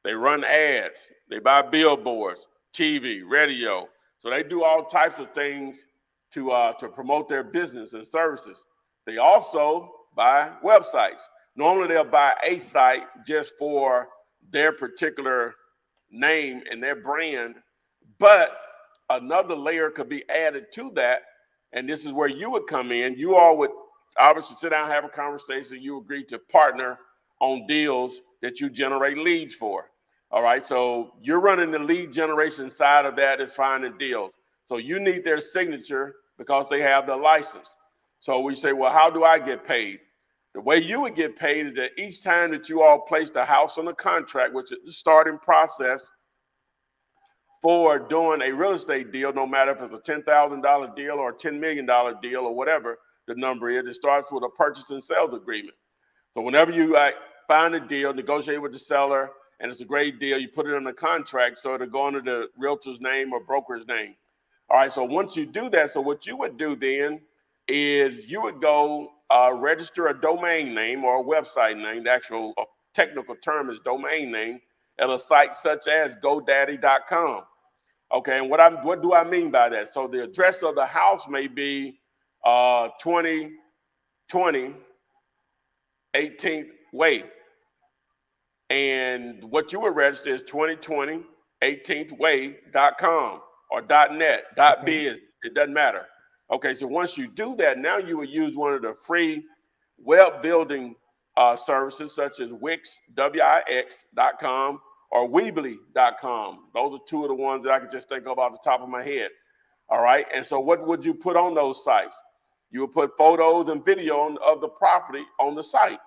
They run ads, they buy billboards, TV, radio. So they do all types of things to promote their business and services. They also buy websites. Normally they'll buy a site just for their particular name and their brand, but another layer could be added to that, and this is where you would come in. You all would obviously sit down and have a conversation. You agree to partner on deals that you generate leads for. All right, so you're running the lead generation side of that is finding deals. So you need their signature because they have the license. So we say, well, how do I get paid? The way you would get paid is that each time that you all place the house on a contract, which is the starting process for doing a real estate deal, no matter if it's a $10,000 deal or a $10 million deal or whatever the number is, it starts with a purchase and sales agreement. So whenever you find a deal, negotiate with the seller, and it's a great deal, you put it in the contract so it'll go under the realtor's name or broker's name. All right, so once you do that, so what you would do then is you would go register a domain name or a website name. The actual technical term is domain name at a site such as GoDaddy.com. Okay, and what do I mean by that? So the address of the house may be 2020 18th Way. And what you would register is 2020 18th Way.com or .net, .biz, it doesn't matter. Okay, so once you do that, now you would use one of the free web building services such as Wix, Wix.com or Weebly.com. Those are two of the ones that I could just think of off the top of my head. All right, and so what would you put on those sites? You would put photos and video of the property on the site.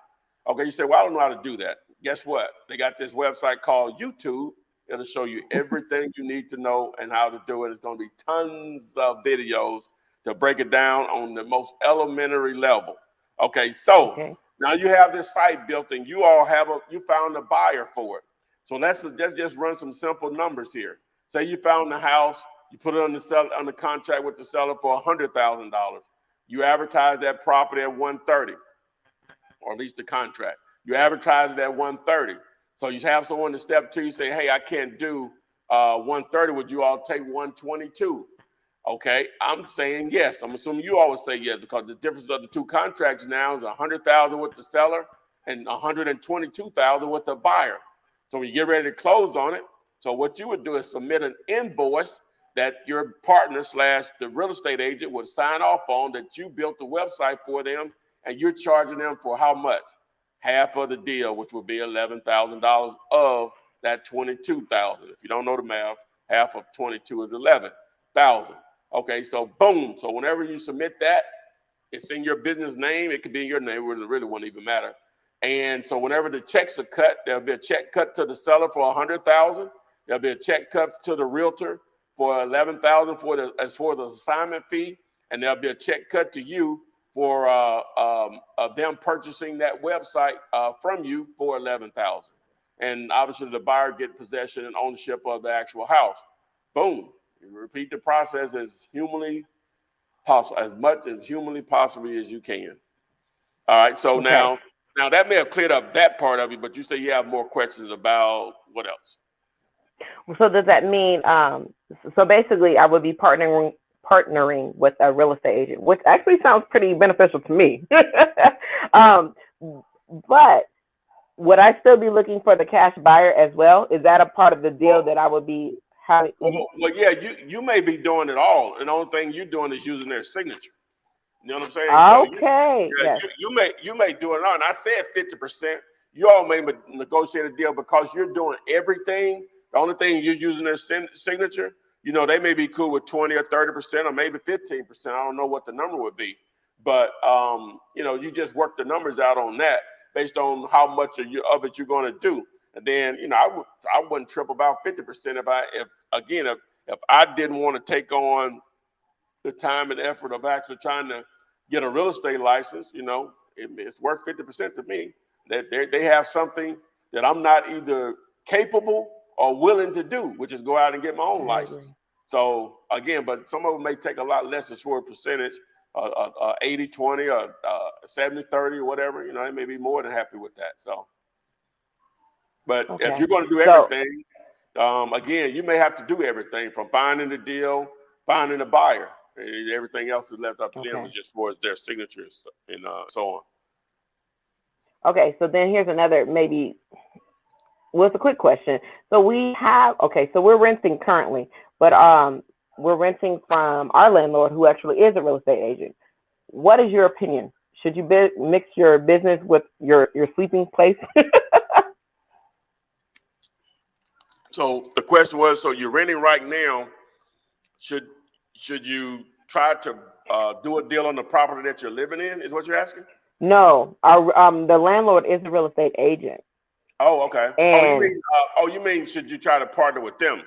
Okay, you say, well, I don't know how to do that. Guess what? They got this website called YouTube. It'll show you everything you need to know and how to do it. It's going to be tons of videos to break it down on the most elementary level. Okay, so now you have this site built and you all you found a buyer for it. So let's just run some simple numbers here. Say you found the house, you put it on the contract with the seller for $100,000. You advertise that property at $130,000, or at least the contract. You advertise it at $130,000. So you have someone to step to, you say, hey, I can't do $130,000. Would you all take $122,000? Okay, I'm saying yes. I'm assuming you always say yes, because the difference of the two contracts now is $100,000 with the seller and $122,000 with the buyer. So when you get ready to close on it, so what you would do is submit an invoice that your partner / the real estate agent would sign off on, that you built the website for them, and you're charging them for how much? Half of the deal, which would be $11,000 of that $22,000. If you don't know the math, half of 22 is 11,000. Okay, so boom. So whenever you submit that, it's in your business name. It could be in your name, it really won't even matter. And so whenever the checks are cut, there'll be a check cut to the seller for $100,000. There'll be a check cut to the realtor for $11,000 as far as the assignment fee, and there'll be a check cut to you for them purchasing that website from you for $11,000. And obviously the buyer get possession and ownership of the actual house. Boom. You repeat the process as humanly possible, as much as humanly possibly as you can. All right. So now that may have cleared up that part of it, but you say you have more questions about what else? So does that mean, so basically I would be partnering with a real estate agent, which actually sounds pretty beneficial to me. But would I still be looking for the cash buyer as well? Is that a part of the deal that I would be having? Well, yeah, you may be doing it all, and the only thing you're doing is using their signature. You know what I'm saying? Okay. So you may do it all. And I said 50%. you all may negotiate a deal because you're doing everything. The only thing you're using their signature, you know, they may be cool with 20 or 30% or maybe 15%. I don't know what the number would be. But, you know, you just work the numbers out on that based on how much of it you're going to do. And then, you know, I wouldn't trip about 50% if I didn't want to take on the time and effort of actually trying to get a real estate license. You know, it's worth 50% to me. That they have something that I'm not either capable or willing to do, which is go out and get my own license. So again, but some of them may take a lot less as for a percentage, 80-20 or 70-30 or whatever. You know, they may be more than happy with that. So, but if you're going to do everything, again, you may have to do everything from finding the deal, finding a buyer. Everything else is left up to them just for their signatures and so on. Okay, so then here's another maybe. Well, it's a quick question. So so we're renting currently, but we're renting from our landlord who actually is a real estate agent. What is your opinion? Should you mix your business with your sleeping place? So the question was, so you're renting right now, should you try to do a deal on the property that you're living in, is what you're asking? No, the landlord is a real estate agent. Oh, okay. And you mean should you try to partner with them?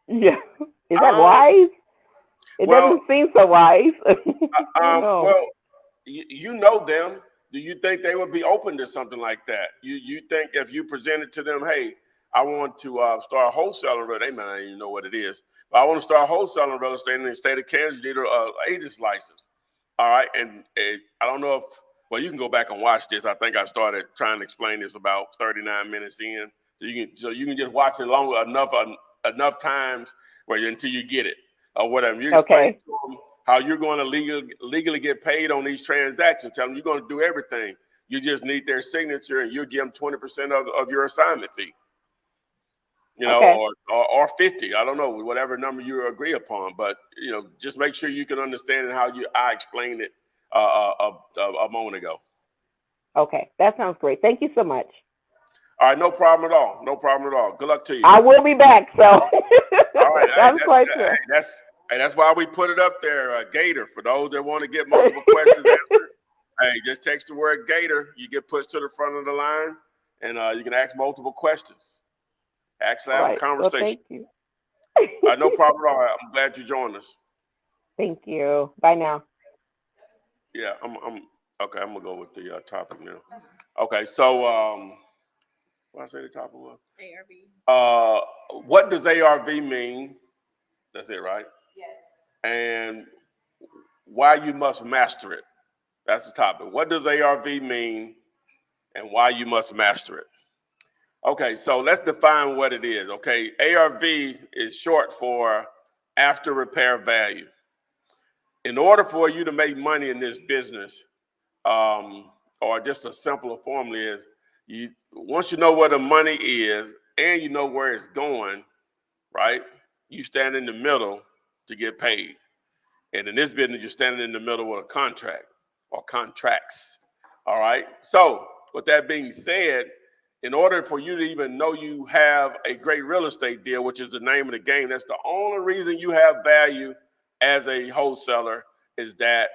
Yeah. Is that wise? It doesn't seem so wise. Well, you know them. Do you think they would be open to something like that? You think if you presented to them, hey, I want to start wholesaling real estate, they may not even know what it is, but I want to start wholesaling real estate in the state of Kansas, you need an agent's license. All right, and I don't know if, well, you can go back and watch this. I think I started trying to explain this about 39 minutes in, so you can just watch it long enough times until you get it or whatever. You explain to them how you're going to legally get paid on these transactions. Tell them you're going to do everything. You just need their signature, and you'll give them 20% of your assignment fee. You know, or 50. I don't know, whatever number you agree upon. But you know, just make sure you can understand how I explained it a moment ago. Okay, that sounds great. Thank you so much. All right, no problem at all. No problem at all. Good luck to you. I will be back. So, all right, that's why we put it up there, Gator. For those that want to get multiple questions answered, hey, just text the word Gator. You get pushed to the front of the line, and you can ask multiple questions. Actually, have a conversation. Well, thank you. No problem at all. I'm glad you joined us. Thank you. Bye now. Yeah, I'm okay. I'm gonna go with the topic now. Okay, so what did I say the topic was? ARV. What does ARV mean? That's it, right? Yes. And why you must master it. That's the topic. What does ARV mean, and why you must master it? Okay, so let's define what it is. Okay, ARV is short for after repair value. In order for you to make money in this business, or just a simpler formula is, once you know where the money is and you know where it's going, right? You stand in the middle to get paid. And in this business, you're standing in the middle with a contract or contracts. All right. So with that being said, in order for you to even know you have a great real estate deal, which is the name of the game, that's the only reason you have value as a wholesaler, is that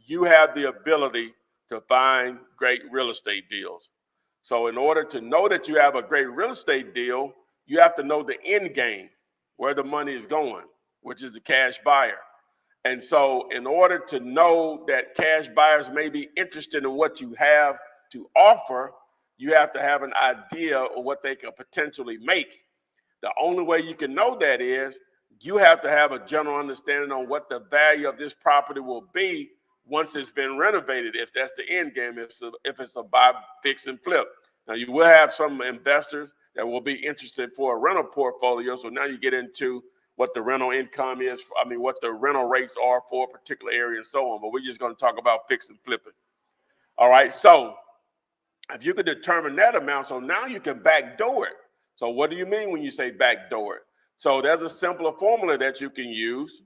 you have the ability to find great real estate deals. So in order to know that you have a great real estate deal, you have to know the end game, where the money is going, which is the cash buyer. And so in order to know that cash buyers may be interested in what you have to offer, you have to have an idea of what they could potentially make. The only way you can know that is you have to have a general understanding on what the value of this property will be once it's been renovated, if that's the end game, if it's a buy, fix, and flip. Now, you will have some investors that will be interested for a rental portfolio. So now you get into what the rental income is, what the rental rates are for a particular area and so on. But we're just going to talk about fix and flipping. All right, so if you could determine that amount, so now you can backdoor it. So what do you mean when you say backdoor it? So there's a simpler formula that you can use.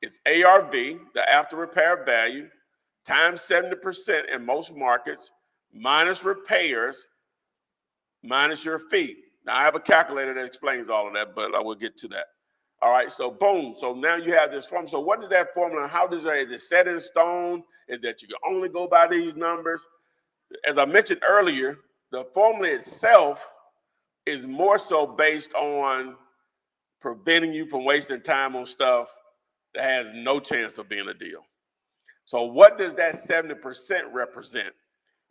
It's ARV, the after repair value, times 70% in most markets, minus repairs minus your fee. Now, I have a calculator that explains all of that, but I will get to that. All right, so boom. So now you have this formula. So what is that formula? How does that, is it set in stone? Is that you can only go by these numbers? As I mentioned earlier, the formula itself is more so based on preventing you from wasting time on stuff that has no chance of being a deal. So what does that 70% represent?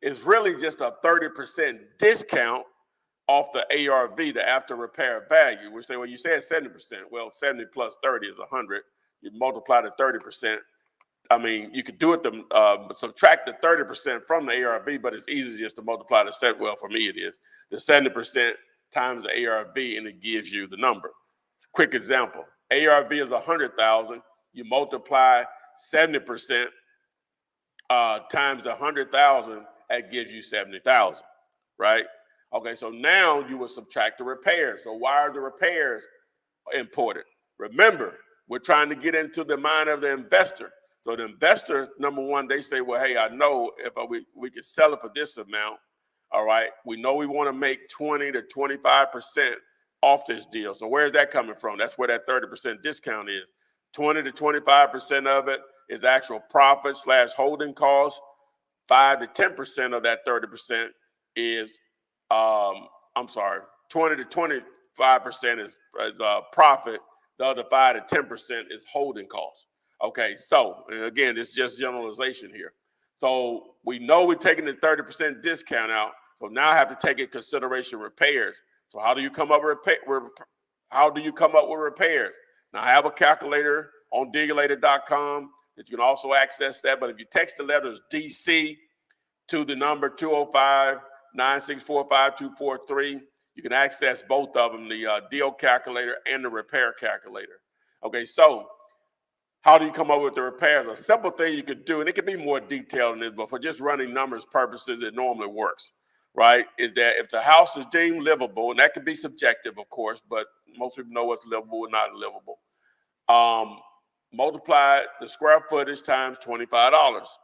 It's really just a 30% discount off the ARV, the after repair value. We say, well, you said 70%. Well, 70 plus 30 is 100. You multiply the 30%. I mean, you could do it to subtract the 30% from the ARV, but it's easy just to multiply the set. Well, for me, it is the 70% times the ARV, and it gives you the number. Quick example: ARV is 100,000. You multiply 70% times the 100,000, that gives you 70,000, right? Okay, so now you will subtract the repairs. So why are the repairs important? Remember, we're trying to get into the mind of the investor. So the investor, number one, they say, well, hey, I know if we could sell it for this amount, all right? We know we want to make 20 to 25% off this deal. So where's that coming from? That's where that 30% discount is. 20 to 25% of it is actual profit / holding costs. 5 to 10% of that 30% is 20 to 25% is profit. The other 5 to 10% is holding costs. Okay, so again, it's just generalization here. So we know we're taking the 30% discount out. So now I have to take into consideration repairs. So how do you come up with repairs? Now I have a calculator on digulator.com that you can also access that. But if you text the letters DC to the number 205-964-5243, you can access both of them, the deal calculator and the repair calculator. Okay, so how do you come up with the repairs? A simple thing you could do, and it could be more detailed than this, but for just running numbers purposes, it normally works, right? Is that if the house is deemed livable, and that could be subjective, of course, but most people know what's livable and not livable. Multiply the square footage times $25.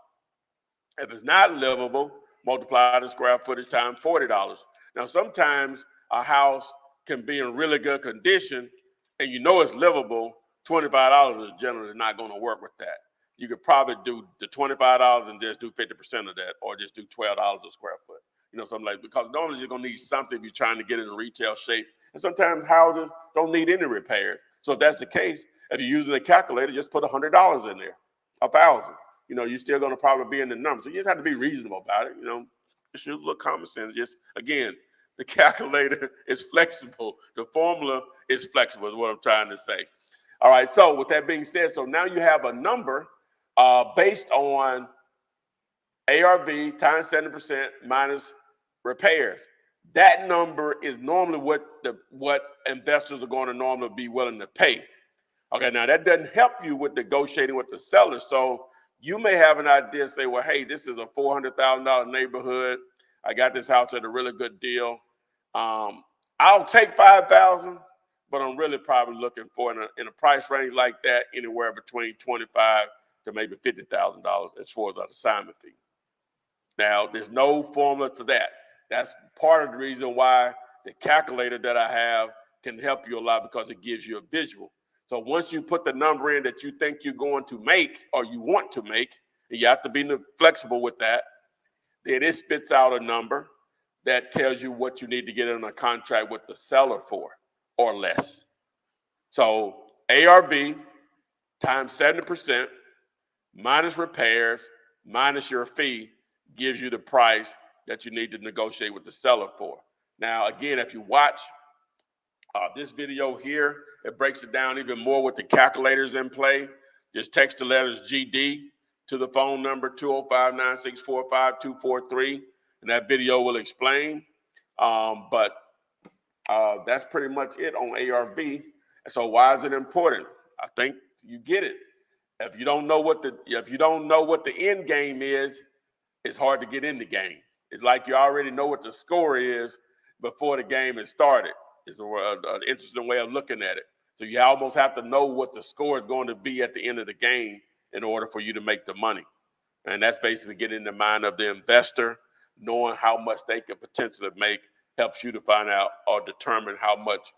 If it's not livable, multiply the square footage times $40. Now, sometimes a house can be in really good condition and you know it's livable. $25 is generally not going to work with that. You could probably do the $25 and just do 50% of that, or just do $12 a square foot. You know, something like, because normally you're going to need something if you're trying to get in a retail shape. And sometimes houses don't need any repairs. So if that's the case, if you're using a calculator, just put $100 in there, 1,000. You know, you're still going to probably be in the number. So you just have to be reasonable about it. You know, just use a little common sense. Just, again, the calculator is flexible. The formula is flexible is what I'm trying to say. All right, so with that being said, so now you have a number based on ARV times 70% minus repairs. That number is normally what investors are going to normally be willing to pay. Okay, now that doesn't help you with negotiating with the seller. So you may have an idea, say, well, hey, this is a $400,000 neighborhood. I got this house at a really good deal. I'll take $5,000. But I'm really probably looking for in a price range like that, anywhere between $25,000 to maybe $50,000 as far as an assignment fee. Now, there's no formula to that. That's part of the reason why the calculator that I have can help you a lot, because it gives you a visual. So once you put the number in that you think you're going to make or you want to make, and you have to be flexible with that, then it spits out a number that tells you what you need to get in a contract with the seller for, or less. So ARV times 70% minus repairs minus your fee gives you the price that you need to negotiate with the seller for. Now, again, if you watch this video here, it breaks it down even more with the calculators in play. Just text the letters GD to the phone number 205-964-5243, and that video will explain. That's pretty much it on ARV. So why is it important? I think you get it. If you don't know what the end game is, it's hard to get in the game. It's like you already know what the score is before the game is started. It's an interesting way of looking at it. So you almost have to know what the score is going to be at the end of the game in order for you to make the money. And that's basically getting in the mind of the investor knowing how much they could potentially make helps you to find out or determine how much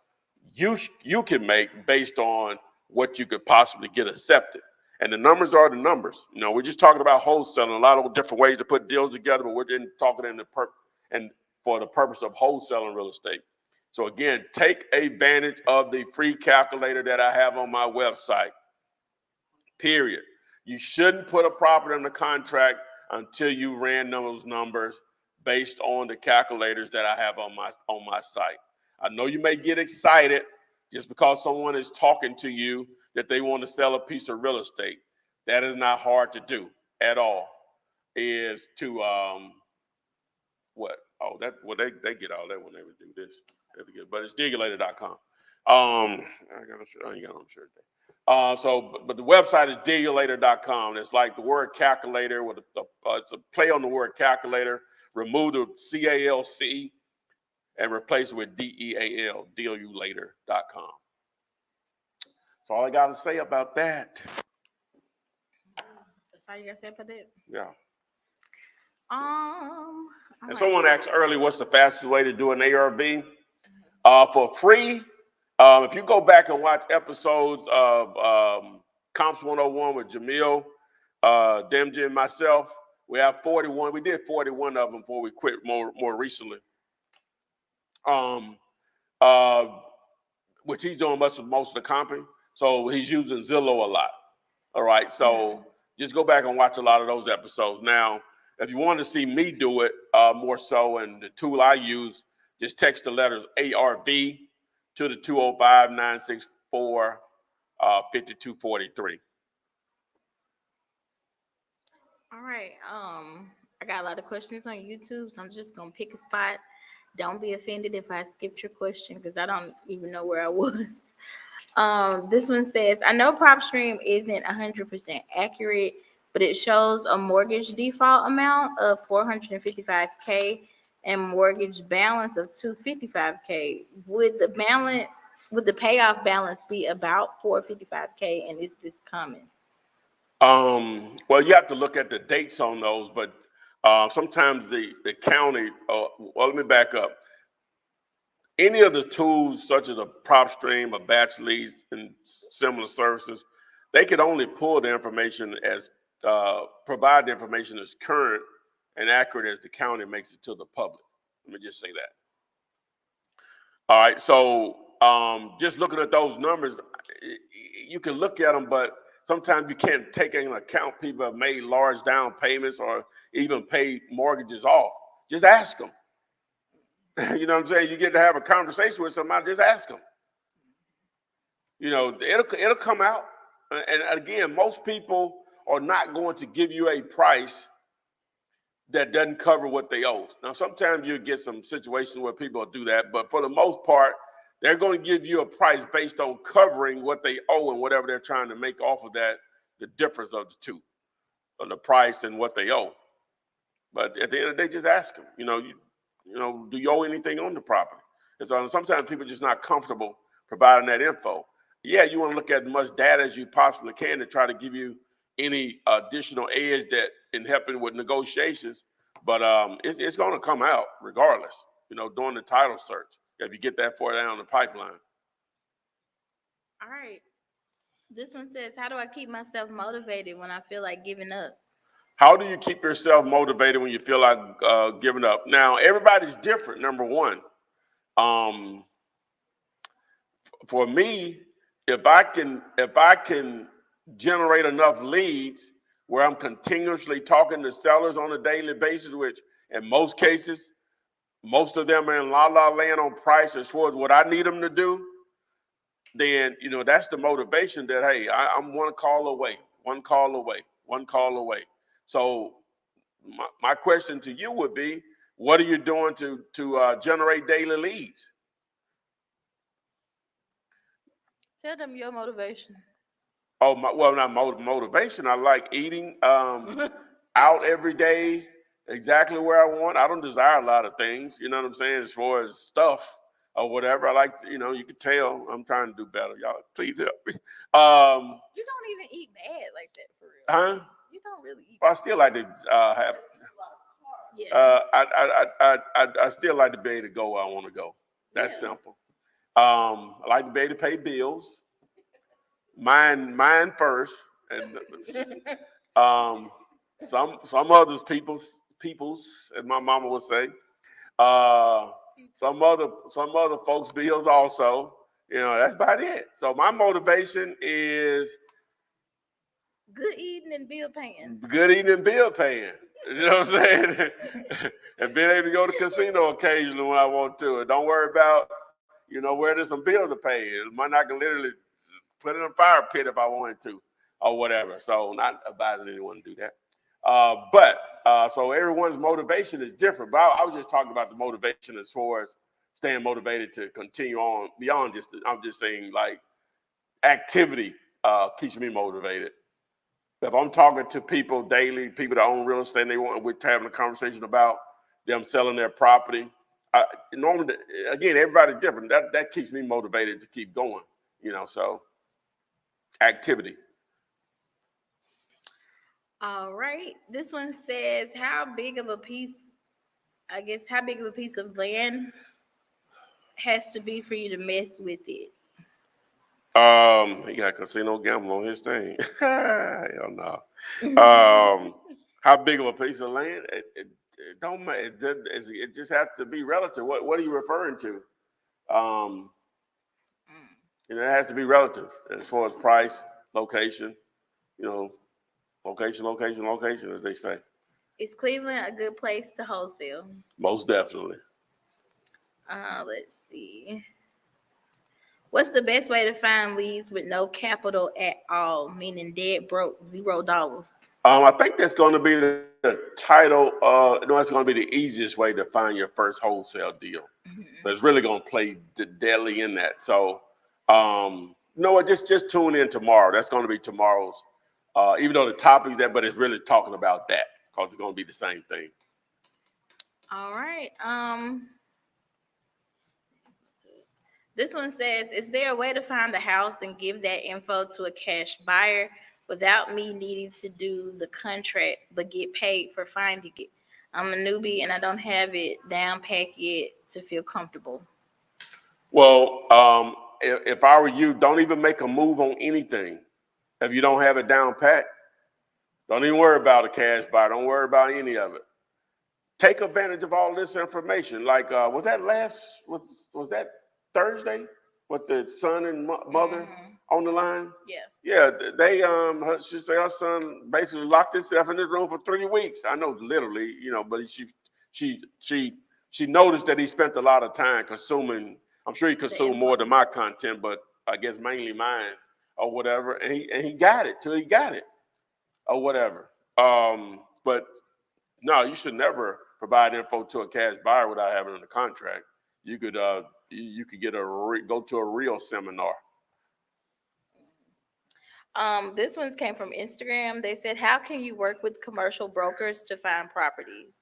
you can make based on what you could possibly get accepted. And the numbers are the numbers. You know, we're just talking about wholesaling, a lot of different ways to put deals together, but we're talking and for the purpose of wholesaling real estate. So again, take advantage of the free calculator that I have on my website. Period. You shouldn't put a property under contract until you ran those numbers based on the calculators that I have on my site. I know you may get excited just because someone is talking to you that they want to sell a piece of real estate. That is not hard to do at all. Is to what? Oh, they get all that when they would do this. But it's dealulator.com. I ain't got on shirt today. But the website is dealulator.com. It's like the word calculator with it's a play on the word calculator. Remove the CALC and replace it with DEAL, dealulator.com. That's all I got to say about that. That's all you got to say about that? Yeah. And someone asked earlier, what's the fastest way to do an ARV? For free, if you go back and watch episodes of Comps 101 with Jamil, Demji, and myself, we have 41. We did 41 of them before we quit more recently. Which he's doing most of the comping. So he's using Zillow a lot. All right. So just go back and watch a lot of those episodes. Now, if you want to see me do it more so, and the tool I use, just text the letters ARV to the 205-964-5243. All right. I got a lot of questions on YouTube, so I'm just gonna pick a spot. Don't be offended if I skipped your question because I don't even know where I was. This one says, I know PropStream isn't 100% accurate, but it shows a mortgage default amount of $455K and mortgage balance of $255K. Would the payoff balance be about $455K, and is this common? Well, you have to look at the dates on those, but sometimes the county, well, let me back up. Any of the tools such as a PropStream, a batch leads, and similar services, they could only pull the information as, provide the information as current and accurate as the county makes it to the public. Let me just say that. All right, so just looking at those numbers, you can look at them, but sometimes you can't take into account people have made large down payments or even paid mortgages off. Just ask them. You know what I'm saying? You get to have a conversation with somebody, just ask them. You know, it'll come out. And again, most people are not going to give you a price that doesn't cover what they owe. Now, sometimes you get some situations where people do that, but for the most part, they're going to give you a price based on covering what they owe and whatever they're trying to make off of that, the difference of the two, of the price and what they owe. But at the end of the day, just ask them, you know, do you owe anything on the property? And so sometimes people are just not comfortable providing that info. Yeah, you want to look at as much data as you possibly can to try to give you any additional edge that in helping with negotiations, but it's going to come out regardless, you know, during the title search, if you get that far down the pipeline. All right. This one says, how do I keep myself motivated when I feel like giving up? How do you keep yourself motivated when you feel like giving up? Now, everybody's different, number one. For me, if I can generate enough leads where I'm continuously talking to sellers on a daily basis, which in most cases, most of them are in la land on price as far as what I need them to do, then, you know, that's the motivation that, hey, I'm one call away. So my question to you would be, what are you doing to generate daily leads? Tell them your motivation. Oh, not motivation. I like eating out every day, exactly where I want. I don't desire a lot of things, you know what I'm saying, as far as stuff or whatever. I like to, you know, you can tell I'm trying to do better. Y'all, please help me. You don't even eat bad like that, for real. Huh? You don't really eat. Well, I still like to have. Yeah. I still like to be able to go where I want to go. That's Yeah. simple. I like to be able to pay bills. Mine first, and some others people's, as my mama would say. Uh, some other folks' bills also. That's about it. So my motivation is Good eating and bill paying. good eating and bill paying. You know what I'm saying? And being able to go to the casino occasionally when I want to. And don't worry about, where there's some bills to pay. I can literally put it in a fire pit if I wanted to or whatever. So not advising anyone to do that. So everyone's motivation is different. But I was just talking about the motivation as far as staying motivated to continue on beyond I'm just saying like activity keeps me motivated. If I'm talking to people daily, people that own real estate, and we're having a conversation about them selling their property. Normally, again, everybody's different. That keeps me motivated to keep going. So activity. All right. This one says, how big of a piece of land has to be for you to mess with it? He got casino gamble on his thing. Hell no. How big of a piece of land? It don't matter. It just has to be relative. What are you referring to? It has to be relative as far as price, location. Location, as they say. Is Cleveland a good place to wholesale? Most definitely. Let's see. What's the best way to find leads with no capital at all, meaning dead broke, $0? I think that's going to be the title. It's going to be the easiest way to find your first wholesale deal. But it's really going to play deadly in that. So, just tune in tomorrow. That's going to be tomorrow's. Even though the topic's there, but it's really talking about that because it's going to be the same thing. All right. This one says, is there a way to find a house and give that info to a cash buyer without me needing to do the contract but get paid for finding it? I'm a newbie and I don't have it down pat yet to feel comfortable. Well, if I were you, don't even make a move on anything. If you don't have it down pat, don't even worry about a cash buyer. Don't worry about any of it. Take advantage of all this information. Like, was that Thursday with the son and mother on the line? Yeah. Yeah, they she said her son basically locked himself in his room for 3 weeks. I know literally, but she noticed that he spent a lot of time consuming. I'm sure he consumed more than my content, but I guess mainly mine or whatever. And he got it till he got it or whatever. But no, you should never provide info to a cash buyer without having it in the contract. You could you could go to a real seminar. This one came from Instagram. They said, how can you work with commercial brokers to find properties?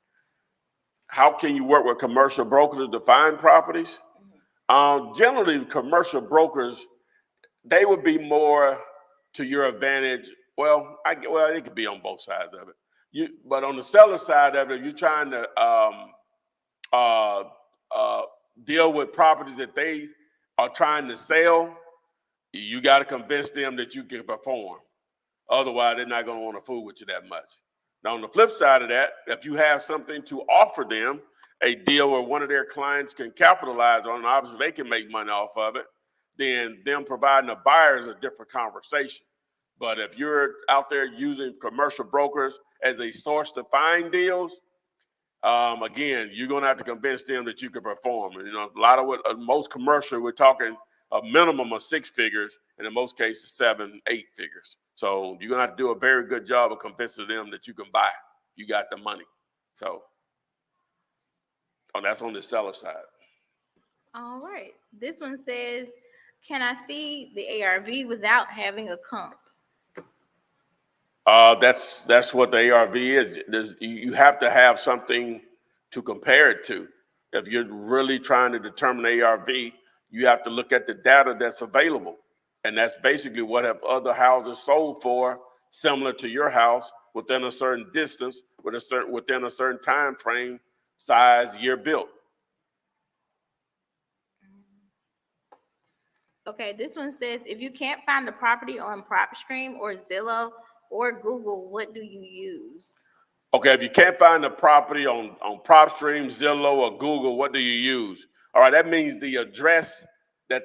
How can you work with commercial brokers to find properties? Generally, commercial brokers, they would be more to your advantage. Well, it could be on both sides of it. But on the seller side of it, you're trying to deal with properties that they are trying to sell. You got to convince them that you can perform. Otherwise, they're not going to want to fool with you that much. Now, on the flip side of that, if you have something to offer them, a deal where one of their clients can capitalize on, and obviously they can make money off of it, then them providing a buyer is a different conversation. But if you're out there using commercial brokers as a source to find deals, again, you're going to have to convince them that you can perform. And, a lot of most commercial, we're talking a minimum of 6 figures, and in most cases, 7, 8 figures. So you're going to have to do a very good job of convincing them that you can buy. You got the money. So that's on the seller side. All right. This one says, can I see the ARV without having a comp? That's what the ARV is. You have to have something to compare it to. If you're really trying to determine ARV, you have to look at the data that's available. And that's basically what have other houses sold for, similar to your house, within a certain distance, within a certain time frame, size, year built. Okay, this one says, if you can't find the property on PropStream or Zillow or Google, what do you use? Okay, if you can't find the property on PropStream, Zillow, or Google, what do you use? All right, that means the address that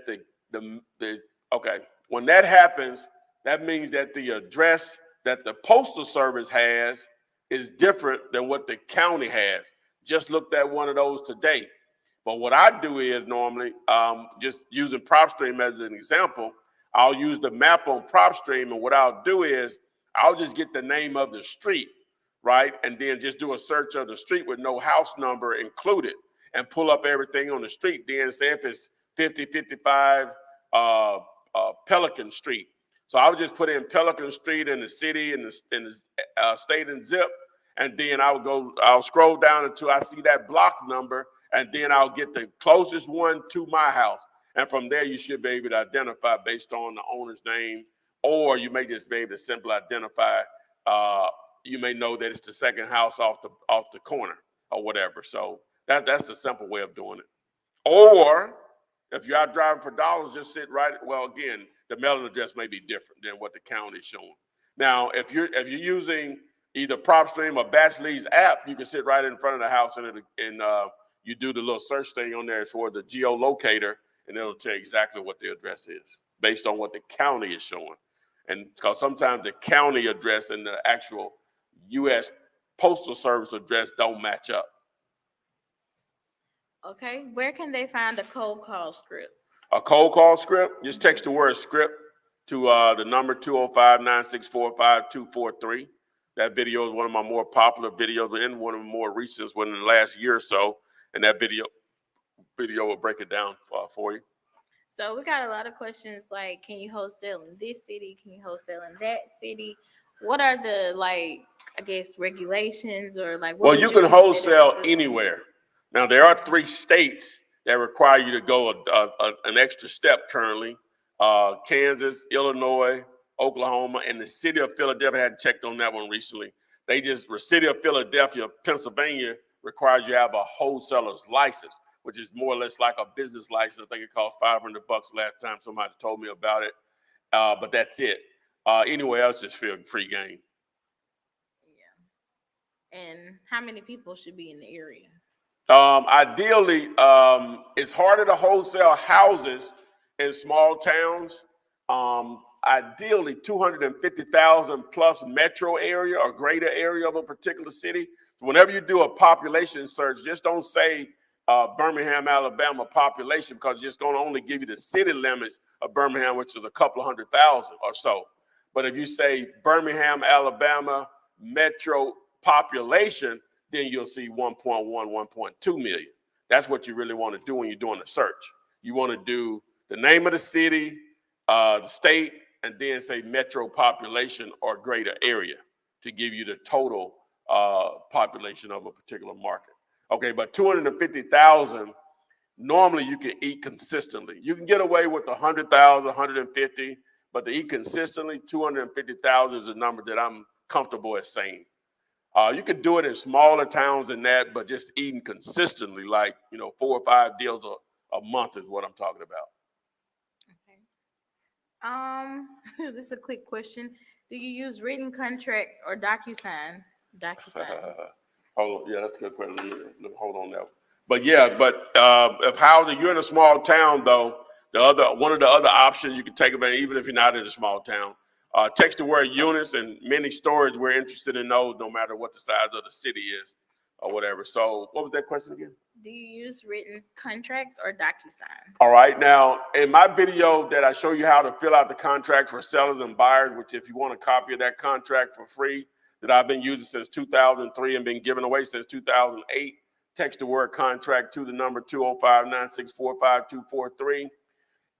okay, when that happens, that means that the address that the Postal Service has is different than what the county has. Just looked at one of those today. But what I do is normally, just using PropStream as an example, I'll use the map on PropStream, and what I'll do is I'll just get the name of the street, right? And then just do a search of the street with no house number included and pull up everything on the street. Then say if it's 5055 Pelican Street. So I would just put in Pelican Street in the city and the state and zip. And then I'll scroll down until I see that block number, and then I'll get the closest one to my house. And from there, you should be able to identify based on the owner's name, or you may just be able to simply identify. You may know that it's the second house off the corner or whatever. So that's the simple way of doing it. Or if you're out driving for dollars, just sit right. Well, again, the mailing address may be different than what the county is showing. Now, if you're using either PropStream or Batchley's app, you can sit right in front of the house and you do the little search thing on there for the geolocator, and it'll tell you exactly what the address is based on what the county is showing. And because sometimes the county address and the actual U.S. Postal Service address don't match up. Okay, where can they find a cold call script? A cold call script, just text the word script to the number 205-964-5243. That video is one of my more popular videos and one of the more recent within the last year or so. And that video will break it down for you. So we got a lot of questions like, can you wholesale in this city? Can you wholesale in that city? What are the, regulations or Well, you can wholesale anywhere. Now, there are 3 states that require you to go an extra step currently. Kansas, Illinois, Oklahoma, and the city of Philadelphia. I hadn't checked on that one recently. City of Philadelphia, Pennsylvania requires you to have a wholesaler's license, which is more or less like a business license. I think it cost $500 last time somebody told me about it. But that's it. Anywhere else is free game. Yeah. And how many people should be in the area? Ideally, it's harder to wholesale houses in small towns. Ideally, 250,000 plus metro area or greater area of a particular city. So whenever you do a population search, just don't say Birmingham, Alabama population, because it's just going to only give you the city limits of Birmingham, which is a couple 100,000 or so. But if you say Birmingham, Alabama metro population, then you'll see 1.1, 1.2 million. That's what you really want to do when you're doing a search. You want to do the name of the city, the state, and then say metro population or greater area to give you the total population of a particular market. Okay, but 250,000, normally you can eat consistently. You can get away with 100,000, 150, but to eat consistently, 250,000 is a number that I'm comfortable as saying. You could do it in smaller towns than that, but just eating consistently, 4 or 5 deals a month is what I'm talking about. Okay. This is a quick question. Do you use written contracts or DocuSign? Hold on. Yeah, that's a good question. Hold on now. But if housing, you're in a small town though, one of the other options you can take advantage, even if you're not in a small town, text to word units, and many storage we're interested in those, no matter what the size of the city is or whatever. So what was that question again? Do you use written contracts or DocuSign? All right. Now, in my video that I show you how to fill out the contract for sellers and buyers, which if you want a copy of that contract for free, that I've been using since 2003 and been giving away since 2008, text the word contract to the number 205-964-5243.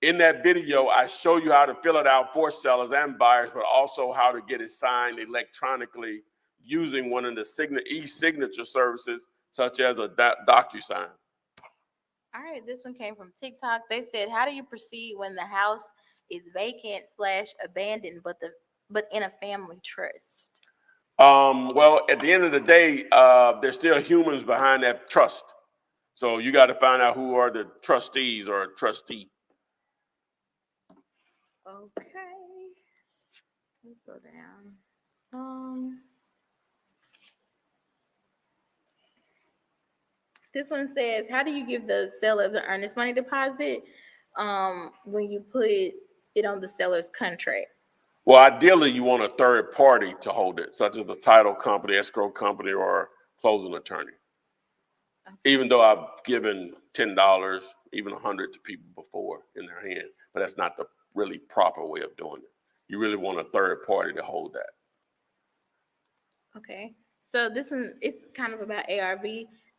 In that video, I show you how to fill it out for sellers and buyers, but also how to get it signed electronically using one of the e-signature services, such as a DocuSign. All right, this one came from TikTok. They said, how do you proceed when the house is vacant / abandoned, but in a family trust? Well, at the end of the day, there's still humans behind that trust. So you got to find out who are the trustees or trustee. Okay. Let's go down. This one says, how do you give the seller the earnest money deposit when you put it on the seller's contract? Well, ideally, you want a third party to hold it, such as the title company, escrow company, or closing attorney. Okay. Even though I've given $10, even $100 to people before in their hand, but that's not the really proper way of doing it. You really want a third party to hold that. Okay. So this one is kind of about ARV.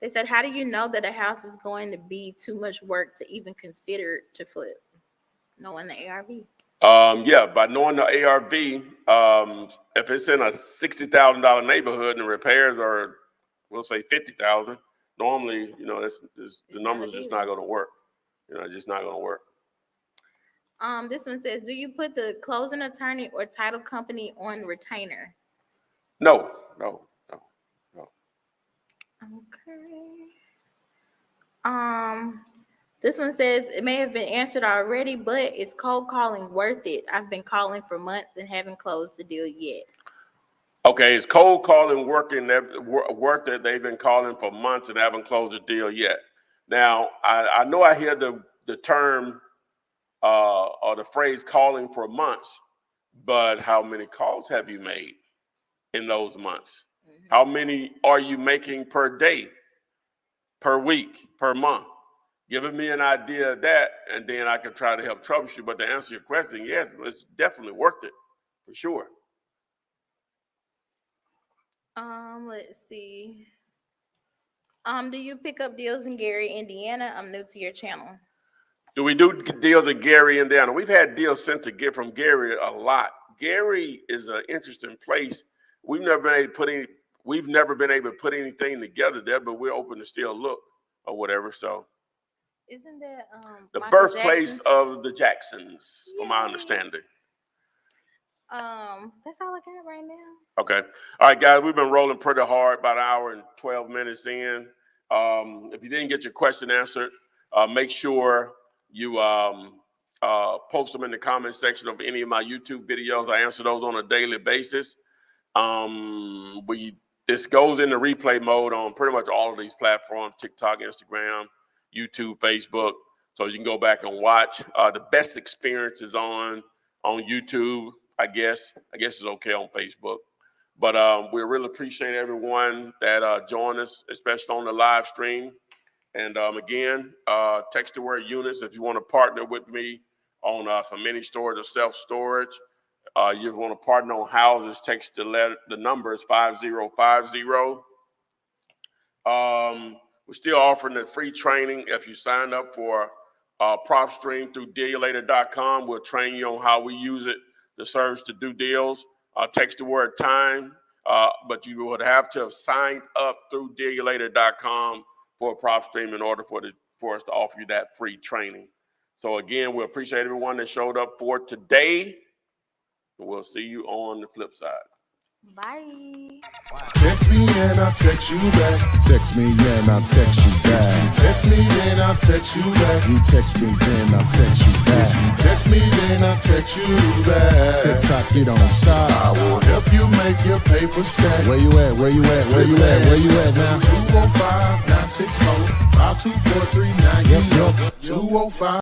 They said, how do you know that a house is going to be too much work to even consider to flip? Knowing the ARV. Yeah, by knowing the ARV, if it's in a $60,000 neighborhood and the repairs are, we'll say $50,000, normally, you know, the numbers are just not going to work. You know, it's just not going to work. This one says, do you put the closing attorney or title company on retainer? No. Okay. This one says, it may have been answered already, but is cold calling worth it? I've been calling for months and haven't closed the deal yet. Okay, is cold calling worth it? They've been calling for months and haven't closed the deal yet. Now, I know I hear the term or the phrase calling for months, but how many calls have you made in those months? Mm-hmm. How many are you making per day, per week, per month? Giving me an idea of that, and then I can try to help troubleshoot. But to answer your question, yes, it's definitely worth it, for sure. Let's see. Do you pick up deals in Gary, Indiana? I'm new to your channel. Do we do deals in Gary, Indiana? We've had deals sent to get from Gary a lot. Gary is an interesting place. We've never been able to put anything together there, but we're open to still look or whatever. So. Isn't that the Michael birthplace Jackson's? Of the Jacksons, from my understanding? That's all I got right now. Okay. All right, guys, we've been rolling pretty hard, about an hour and 12 minutes in. If you didn't get your question answered, make sure you post them in the comment section of any of my YouTube videos. I answer those on a daily basis. This goes into replay mode on pretty much all of these platforms: TikTok, Instagram, YouTube, Facebook, so you can go back and watch. The best experience is on YouTube, I guess it's okay on Facebook. But we really appreciate everyone that joined us, especially on the live stream. And again, text the word units if you want to partner with me on some mini storage or self-storage. You want to partner on houses, text the number is 5050. We're still offering the free training. If you sign up for PropStream through dealulator.com, we'll train you on how we use it, the service to do deals. Text the word time, but you would have to have signed up through dealulator.com for PropStream in order for us to offer you that free training. So again, we appreciate everyone that showed up for today. We'll see you on the flip side. Bye. Text me and I'll text you back. Text me and I'll text you back. Text me and I'll text you back. You text me then I'll text you back. Text me then I'll text you back. TikTok, you don't stop. I will help you make your paper stack. Where you at? Where you at? Where you at? Where you at now? 205-964-5243. Now you know 205.